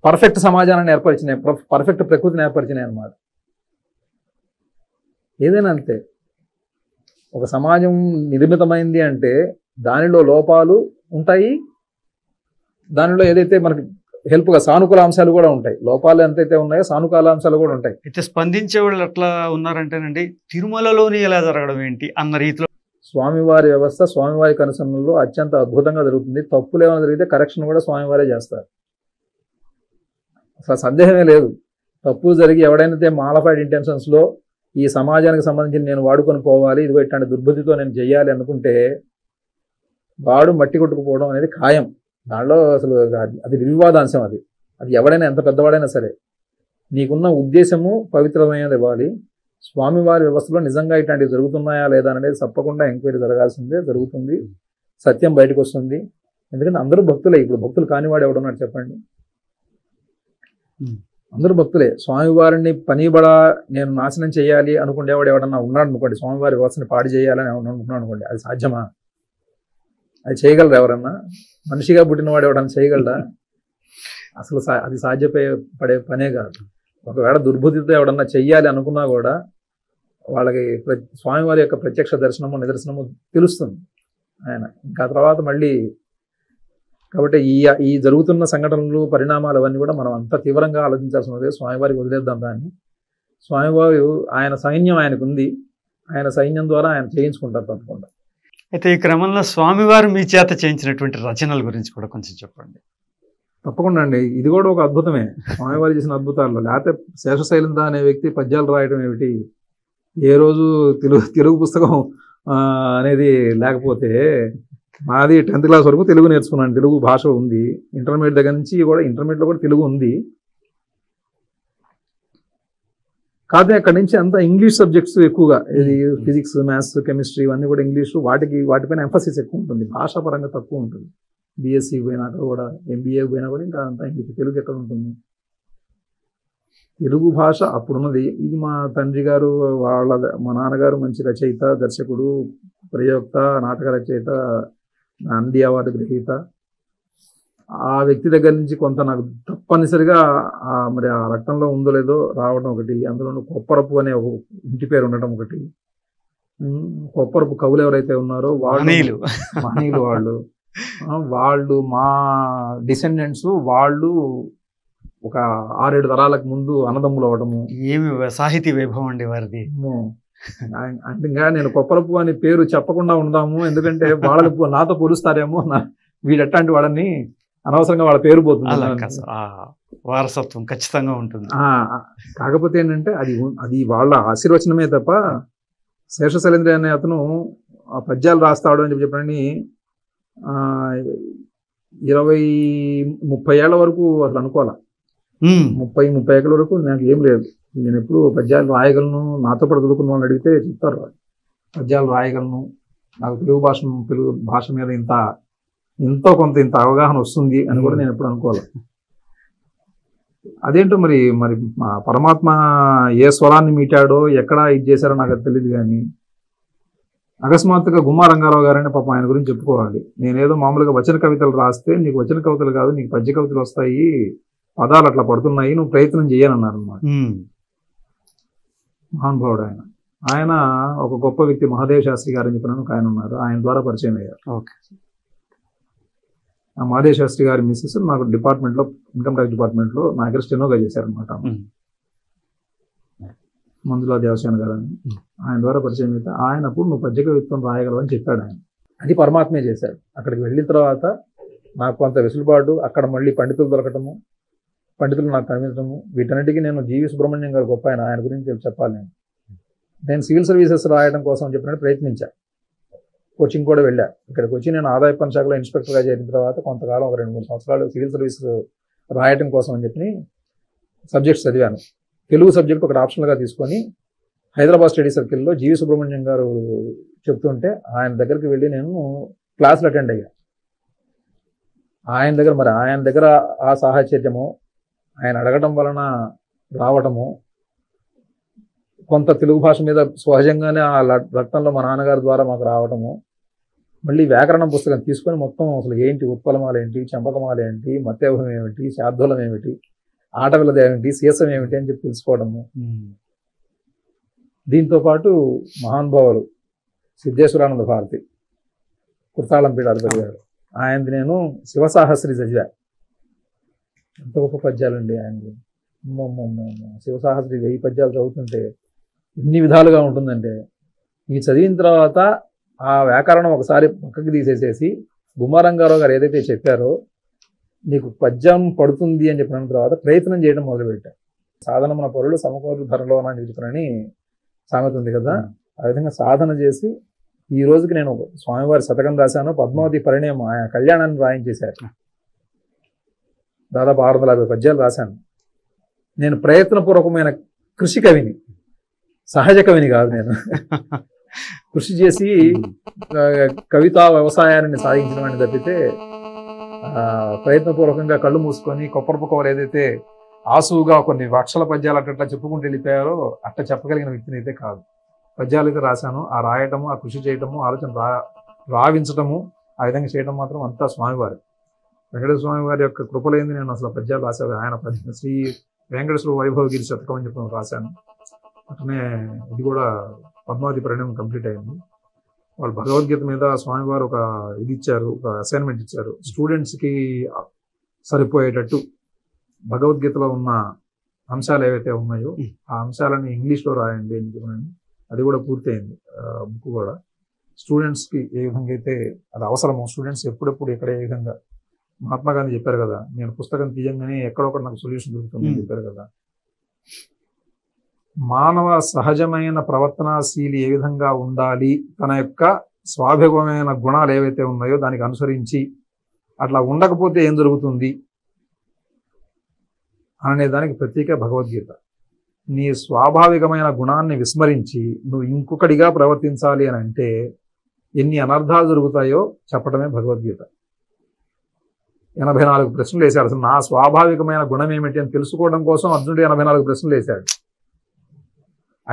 Speaker 2: పర్ఫెక్ట్ సమాజాన్ని ఏర్పరిచినాయి, పర్ఫెక్ట్ ప్రకృతిని ఏర్పరిచినాయి అన్నమాట. ఏదైనా అంతే, ఒక సమాజం నిర్మితమైంది అంటే దానిలో లోపాలు ఉంటాయి, దానిలో ఏదైతే మనకి హెల్ప్గా సానుకూల అంశాలు కూడా ఉంటాయి. లోపాలు ఎంతైతే ఉన్నాయో సానుకూల అంశాలు కూడా ఉంటాయి.
Speaker 1: అయితే స్పందించే వాళ్ళు ఎట్లా ఉన్నారంటేనండి, తిరుమలలోనే ఎలా జరగడం ఏంటి అన్న రీతిలో
Speaker 2: స్వామివారి వ్యవస్థ స్వామివారి కనుసన్నల్లో అత్యంత అద్భుతంగా జరుగుతుంది. తప్పులు ఏమైనా జరిగితే కరెక్షన్ కూడా స్వామివారే చేస్తారు, అసలు సందేహమే లేదు. తప్పు జరిగి ఎవడైనా మాలఫైడ్ ఇంటెన్షన్స్లో ఈ సమాజానికి సంబంధించి నేను వాడుకొని పోవాలి, ఇదిగో ఇట్లాంటి దుర్బుద్ధితో నేను చెయ్యాలి అనుకుంటే వాడు మట్టి కొట్టుకుపోవడం అనేది ఖాయం. దానిలో అసలు అది వివాదాంశం. అది ఎవడైనా ఎంత పెద్దవాడైనా సరే నీకున్న ఉద్దేశము పవిత్రమైనది ఇవ్వాలి. స్వామివారి వ్యవస్థలో నిజంగా ఇట్లాంటివి జరుగుతున్నాయా లేదా అనేది తప్పకుండా ఎంక్వైరీ జరగాల్సిందే, జరుగుతుంది, సత్యం బయటకు వస్తుంది. ఎందుకంటే అందరూ భక్తులే. ఇప్పుడు భక్తులు కానివాడు ఎవడున్నాడు చెప్పండి? అందరూ భక్తులే. స్వామివారిని పనిబడా నేను నాశనం చేయాలి అనుకునేవాడు ఎవడన్నా ఉన్నాడు అనుకోండి, స్వామివారి వ్యవస్థని పాడు చేయాలని అనుకున్నాడు అనుకోండి, అది సాధ్యమా? అది చేయగలరు ఎవరన్నా? మనిషిగా పుట్టినవాడు ఎవడన్నా చేయగలరా? అసలు అది సాధ్యపడే పనే కాదు. ఒకవేళ దుర్బుద్ధితో ఎవడన్నా చెయ్యాలి అనుకున్నా కూడా వాళ్ళకి స్వామివారి యొక్క ప్రత్యక్ష దర్శనము నిదర్శనము తెలుస్తుంది ఆయన. ఇంకా తర్వాత మళ్ళీ కాబట్టి ఈ జరుగుతున్న సంఘటనలు పరిణామాలు అవన్నీ కూడా మనం అంత తీవ్రంగా ఆలోచించాల్సినది. స్వామివారికి వదిలేద్దాం దాన్ని. స్వామివారు ఆయన సైన్యం ఆయనకు ఉంది, ఆయన సైన్యం ద్వారా ఆయన చేయించుకుంటారు తప్పకుండా.
Speaker 1: అయితే ఈ క్రమంలో స్వామివారు మీ చేత చేయించినటువంటి రచనల గురించి కూడా కొంచెం చెప్పండి.
Speaker 2: తప్పకుండా అండి, ఇది కూడా ఒక అద్భుతమే స్వామివారు చేసిన అద్భుతాల్లో. లేకపోతే శేషశైలేంద్ర అనే వ్యక్తి పద్యాలు రాయడం ఏమిటి, ఏ రోజు తెలుగు పుస్తకం అనేది లేకపోతే, మాది 10th క్లాస్ వరకు తెలుగు నేర్చుకున్నాను, తెలుగు భాష ఉంది. ఇంటర్మీడియట్ దగ్గర నుంచి కూడా ఇంటర్మీడియట్లో కూడా తెలుగు ఉంది. కాకపోతే అక్కడి నుంచి అంతా ఇంగ్లీష్ సబ్జెక్ట్స్ ఎక్కువగా, ఇది ఫిజిక్స్, మ్యాథ్స్, కెమిస్ట్రీ ఇవన్నీ కూడా ఇంగ్లీషు, వాటిపైన ఎంఫసిస్ ఎక్కువ ఉంటుంది, భాషా పరంగా తక్కువ ఉంటుంది. బీఎస్సీ పోయినాక కూడా, ఎంబీఏ పోయినా కూడా ఇంకా అంతా ఇంగ్లీష్, తెలుగు ఎక్కడ ఉంటుంది. తెలుగు భాష అప్పుడున్నది. ఇది మా తండ్రి గారు మా నాన్నగారు మంచి రచయిత, దర్శకుడు, ప్రయోక్త, నాటక రచయిత, నంది అవార్డు గ్రహీత. ఆ వ్యక్తి దగ్గర నుంచి కొంత నాకు తప్పనిసరిగా మరి ఆ రక్తంలో ఉందో లేదో రావడం ఒకటి, అందులో కొప్పరపు అనే ఒక ఇంటి పేరు ఉండటం ఒకటి. కొప్పరపు కవులు ఎవరైతే ఉన్నారో మహనీయులు వాళ్ళు మా డిసెండెంట్స్, వాళ్ళు ఒక 6-7 తరాలకు ముందు అన్నదమ్ములు అవడము.
Speaker 1: ఏమి సాహితీ వైభవం అండి వారిది.
Speaker 2: అంటే ఇంకా నేను కొప్పరపు అని పేరు చెప్పకుండా ఉందాము, ఎందుకంటే వాళ్ళకు నాతో పోలుస్తారేమో, వీడెట్లాంటి వాడని అనవసరంగా వాళ్ళ పేరు పోతుంది.
Speaker 1: వారసత్వం ఖచ్చితంగా ఉంటుంది.
Speaker 2: కాకపోతే ఏంటంటే అది వాళ్ళ ఆశీర్వచనమే తప్ప, శేషశైలేంద్ర అనే అతను ఆ పద్యాలు రాస్తాడు అని చెప్పని 20-30 ఏళ్ల వరకు అసలు అనుకోవాలా. 30-35 ఏళ్ళ వరకు నాకు ఏం లేదు. నేను ఎప్పుడు పద్యాలు రాయగలను, నాతో పాటు చదువుకున్న వాళ్ళని అడిగితే చెప్తారు పద్యాలు రాయగలను, నాకు తెలుగు భాష మీద ఎంతో కొంత ఇంత అవగాహన వస్తుంది అని కూడా నేను ఎప్పుడు అనుకోవాలి. అదేంటో మరి పరమాత్మ ఏ స్వరాన్ని మీటాడో, ఎక్కడ ఇది చేశారో నాకు అది తెలియదు. కానీ అకస్మాత్తుగా గుమ్మా రంగారావు గారని పాపం ఆయన గురించి చెప్పుకోవాలి. నేనేదో మామూలుగా వచన కవితలు రాస్తే, నీకు వచన కవితలు కాదు, నీకు పద్య కవితలు వస్తాయి, పదాలు అట్లా పడుతున్నాయి, నువ్వు ప్రయత్నం చేయనన్నారు అన్నమాట. మహానుభావుడు ఆయన ఒక గొప్ప వ్యక్తి, మహాదేవ్ శాస్త్రి గారు అని చెప్పిన ఆయన ఉన్నారు, ఆయన ద్వారా పరిచయం అయ్యారు. ఆ మహాదేవ్ శాస్త్రి గారి మిస్సెస్ నాకు డిపార్ట్మెంట్లో, ఇన్కమ్ ట్యాక్స్ డిపార్ట్మెంట్లో నా దగ్గర స్టెనోగా చేశారనమాట. మంజులా దేవసేన గారు అని, ఆయన ద్వారా పరిచయం అయితే ఆయన అప్పుడు నువ్వు పద్య కవిత్వం రాయగలవు అని చెప్పాడు ఆయన. అది పరమాత్మే చేశాడు. అక్కడికి వెళ్ళిన తర్వాత నాకు కొంత వెసులుబాటు, అక్కడ మళ్ళీ పండితులు దొరకటము, పండితులు నాకు కనిపించడము, వీటన్నిటికీ నేను జీవి సుబ్రహ్మణ్యం గారు గొప్ప ఆయన గురించి చెప్పాలి. నేను సివిల్ సర్వీసెస్ రాయడం కోసం చెప్పినట్టు ప్రయత్నించాను. కోచింగ్ కూడా వెళ్ళా. ఇక్కడికి వచ్చి నేను ఆదాయ పన్ను శాఖలో ఇన్స్పెక్టర్గా చేరిన తర్వాత కొంతకాలం, ఒక 2-3 సంవత్సరాలు సివిల్ సర్వీస్ రాయటం కోసం అని చెప్పి సబ్జెక్ట్స్ చదివాను. తెలుగు సబ్జెక్ట్ ఒకటి ఆప్షనల్గా తీసుకొని హైదరాబాద్ స్టడీ సర్కిల్లో జీవి సుబ్రహ్మణ్యం గారు చెప్తుంటే ఆయన దగ్గరికి వెళ్ళి నేను క్లాసులు అటెండ్ అయ్యా. ఆయన దగ్గర ఆ సాహచర్యము, ఆయన అడగటం వలన రావటము, కొంత తెలుగు భాష మీద సహజంగానే ఆ రక్తంలో మా నాన్నగారి ద్వారా మాకు రావటము, మళ్ళీ వ్యాకరణం పుస్తకం తీసుకొని మొత్తం అసలు ఏంటి ఉత్పలమాలు ఏంటి, చంపకమాలు ఏంటి, మత్యవం ఏమిటి, శార్దూలం ఏమిటి, ఆటవిలద ఏమిటి, సీసం ఏమిటి అని చెప్పి తెలుసుకోవడము. దీంతో పాటు మహానుభావులు సిద్ధేశ్వరానంద భారతి, కుర్తాళం పీఠాధిపతి గారు, ఆయనది నేను శివసాహస్రి చదివా. ఎంత గొప్ప పద్యాలండి ఆయనది. శివసాహస్రి 1000 పద్యాలు చదువుతుంటే ఎన్ని విధాలుగా ఉంటుందంటే, ఇవి చదివిన తర్వాత ఆ వ్యాకరణం ఒకసారి పక్కకి తీసేసేసి గుమ్మారంగారావు గారు ఏదైతే చెప్పారో నీకు పద్యం పడుతుంది అని చెప్పిన తర్వాత ప్రయత్నం చేయడం మొదలుపెట్టాను. సాధన మన పరులు సమకూరు ధరలో అని చెప్పినని సామెత ఉంది కదా, ఆ విధంగా సాధన చేసి ఈ రోజుకి నేను స్వామివారి శతకం రాశాను. పద్మావతి పరిణయం ఆయన కళ్యాణాన్ని రాయించేశారు. దాదాపు 650 పద్యాలు రాశాను. నేను ప్రయత్నపూర్వకమైన కృషి కవిని, సహజ కవిని కాదు. నేను కృషి చేసి కవితా వ్యవసాయాన్ని సాగించిన వాడిని తప్పితే ప్రయత్నపూర్వకంగా కళ్ళు మూసుకొని కొప్పరపు కవలు ఏదైతే ఆసువుగా కొన్ని అక్షల పద్యాలు అట్లా చెప్పుకుంటూ వెళ్ళిపోయారో అట్లా చెప్పగలిగిన వ్యక్తిని అయితే కాదు. పద్యాలు అయితే రాశాను. ఆ రాయటము, ఆ కృషి చేయటము, ఆలోచన రావించటము, ఆ విధంగా చేయటం మాత్రం అంతా స్వామివారి, వెంకటేశ్వర స్వామి వారి యొక్క కృపలేంది నేను అసలు పద్యాలు రాసేవాడు. ఆయన శ్రీ వెంకటేశ్వర వైభవగిరి శతకం అని చెప్పి రాశాను. అట్లనే ఇది కూడా పద్మావతి పరిణయం కంప్లీట్ అయింది. వాళ్ళు భగవద్గీత మీద స్వామివారు ఒక ఇది ఇచ్చారు, ఒక అసైన్మెంట్ ఇచ్చారు. స్టూడెంట్స్కి సరిపోయేటట్టు భగవద్గీతలో ఉన్న అంశాలు ఏవైతే ఉన్నాయో ఆ అంశాలని ఇంగ్లీష్లో రాయండి అని చెప్పినండి. అది కూడా పూర్తయింది బుక్ కూడా. స్టూడెంట్స్కి ఏ విధంగా అయితే అది అవసరమో, స్టూడెంట్స్ ఎప్పుడెప్పుడు ఎక్కడ ఏ విధంగా, మహాత్మా గాంధీ చెప్పారు కదా, నేను పుస్తకం తీయంగానే ఎక్కడొక్కడ నాకు సొల్యూషన్ దొరుకుతుంది చెప్పారు కదా. మానవ సహజమైన ప్రవర్తనాశీలి ఏ విధంగా ఉండాలి, తన యొక్క స్వాభావికమైన గుణాలు ఏవైతే ఉన్నాయో దానికి అనుసరించి అట్లా ఉండకపోతే ఏం జరుగుతుంది అనే దానికి ప్రత్యేక భగవద్గీత. నీ స్వాభావికమైన గుణాన్ని విస్మరించి నువ్వు ఇంకొకటిగా ప్రవర్తించాలి అని అంటే ఎన్ని అనర్థాలు జరుగుతాయో చెప్పడమే భగవద్గీత. 84 ప్రశ్నలు వేశాడు. అసలు నా స్వాభావికమైన గుణం ఏమిటి అని తెలుసుకోవడం కోసం అర్జునుడు 84 ప్రశ్నలు వేశాడు.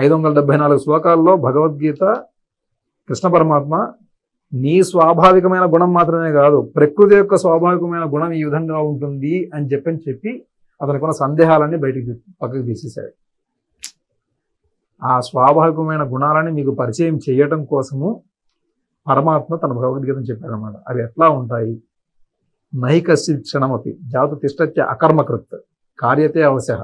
Speaker 2: 574 శ్లోకాల్లో భగవద్గీత కృష్ణ పరమాత్మ నీ స్వాభావికమైన గుణం మాత్రమే కాదు, ప్రకృతి యొక్క స్వాభావికమైన గుణం ఈ విధంగా ఉంటుంది అని చెప్పి అతనికి ఉన్న సందేహాలన్నీ బయటికి పక్కకు తీసేశాడు. ఆ స్వాభావికమైన గుణాలని మీకు పరిచయం చేయటం కోసము పరమాత్మ తన భగవద్గీతను చెప్పారన్నమాట. అవి ఎట్లా ఉంటాయి? నైకస్య క్షణమపి జాతు తిష్టత్య అకర్మకృత్ కార్యతే అవశ్య.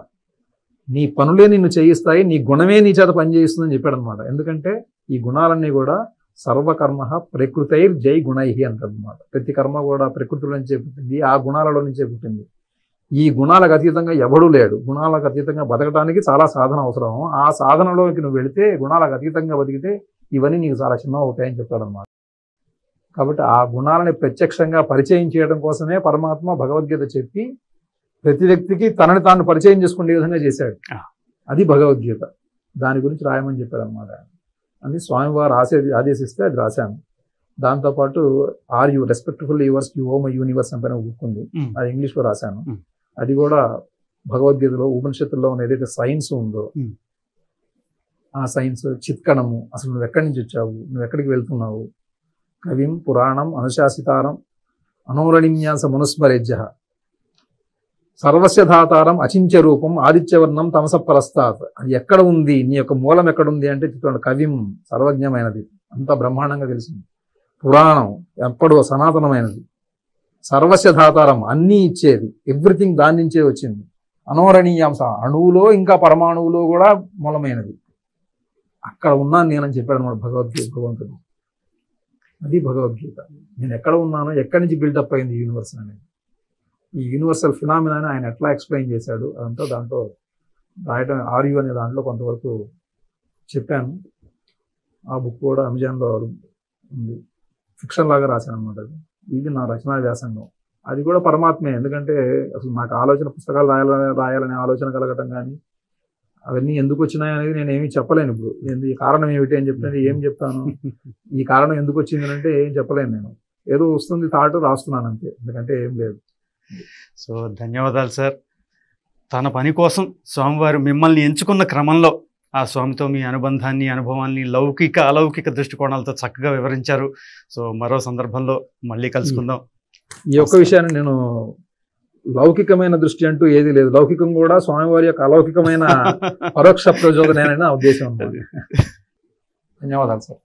Speaker 2: నీ పనులే నిన్ను చేయిస్తాయి, నీ గుణమే నీ చేత పనిచేయిస్తుందని చెప్పాడు అనమాట. ఎందుకంటే ఈ గుణాలన్నీ కూడా సర్వకర్మ ప్రకృతైర్ జై గుణై అంటారనమాట. ప్రతి కర్మ కూడా ప్రకృతిలో నుంచే పుట్టింది, ఆ గుణాలలో నుంచే పుట్టింది. ఈ గుణాలకు అతీతంగా ఎవడూ లేడు. గుణాలకు అతీతంగా బతకడానికి చాలా సాధన అవసరం. ఆ సాధనలోకి నువ్వు వెళితే, గుణాలకు అతీతంగా బతికితే ఇవన్నీ నీకు చాలా చిన్న అవుతాయని చెప్తాడనమాట. కాబట్టి ఆ గుణాలని ప్రత్యక్షంగా పరిచయం చేయడం కోసమే పరమాత్మ భగవద్గీత చెప్పి ప్రతి వ్యక్తికి తనని తాను పరిచయం చేసుకునే విధంగా చేశాడు. అది భగవద్గీత. దాని గురించి రాయమని చెప్పాడు అనమాట. అని స్వామివారు ఆదేశిస్తే అది రాశాను. దాంతోపాటు are you respectful yours you oh my universe అని బుక్ ఉంది, అది ఇంగ్లీష్లో రాశాను. అది కూడా భగవద్గీతలో ఉపనిషత్తుల్లో ఉన్న ఏదైతే సైన్స్ ఉందో ఆ సైన్స్, చిత్కణము, అసలు నువ్వు ఎక్కడి నుంచి వచ్చావు, నువ్వు ఎక్కడికి వెళ్తున్నావు, కవిం పురాణం అనుశాసితారం అనోరణిన్యాస మనుస్మరేజ్య సర్వస్య ధాతారం అచింత్య రూపం ఆదిత్యవర్ణం తమస పరస్తాత్. అది ఎక్కడ ఉంది, నీ యొక్క మూలం ఎక్కడుంది అంటే చెప్తున్నాడు. కవిం సర్వజ్ఞమైనది, అంత బ్రహ్మాండంగా తెలిసింది. పురాణం ఎప్పుడో సనాతనమైనది. సర్వస్య ధాతారం అన్నీ ఇచ్చేది, ఎవ్రీథింగ్ దాని నుంచే వచ్చింది. అనోరణీయాంశ అణువులో ఇంకా పరమాణువులో కూడా మూలమైనది. అక్కడ ఉన్నాను నేనని చెప్పాడు అన్నమాట భగవంతుడు. అది భగవద్గీత. నేను ఎక్కడ ఉన్నానో, ఎక్కడి నుంచి బిల్డప్ అయింది యూనివర్స్ అనేది, ఈ యూనివర్సల్ ఫినామినాని ఆయన ఎట్లా ఎక్స్ప్లెయిన్ చేశాడు అదంతా దాంట్లో రాయటం. ఆర్యు అనే దాంట్లో కొంతవరకు చెప్పాను. ఆ బుక్ కూడా అమెజాన్లో ఉంది. ఫిక్షన్ లాగా రాశాను అనమాట. ఇది నా రచనా వ్యాసంగం. అది కూడా పరమాత్మే. ఎందుకంటే అసలు నాకు ఆలోచన పుస్తకాలు రాయాలనే ఆలోచన కలగటం కానీ అవన్నీ ఎందుకు వచ్చినాయి అనేది నేను ఏమీ చెప్పలేను. ఇప్పుడు ఈ కారణం ఏమిటి అని చెప్తే ఏం చెప్తాను, ఈ కారణం ఎందుకు వచ్చింది అంటే ఏం చెప్పలేను. నేను ఏదో వస్తుంది థాట్ రాస్తున్నాను అంతే, ఎందుకంటే ఏం లేదు.
Speaker 1: సో ధన్యవాదాలు సార్. తన పని కోసం స్వామివారు మిమ్మల్ని ఎంచుకున్న క్రమంలో ఆ స్వామితో మీ అనుబంధాన్ని, అనుభవాన్ని లౌకిక అలౌకిక దృష్టికోణాలతో చక్కగా వివరించారు. సో మరో సందర్భంలో మళ్ళీ కలుసుకుందాం.
Speaker 2: ఈ ఒక్క విషయాన్ని నేను లౌకికమైన దృష్టి అంటూ ఏది లేదు, లౌకికం కూడా స్వామివారి యొక్క అలౌకికమైన పరోక్ష ప్రచోదనేనని నా ఉద్దేశం. ధన్యవాదాలు సార్.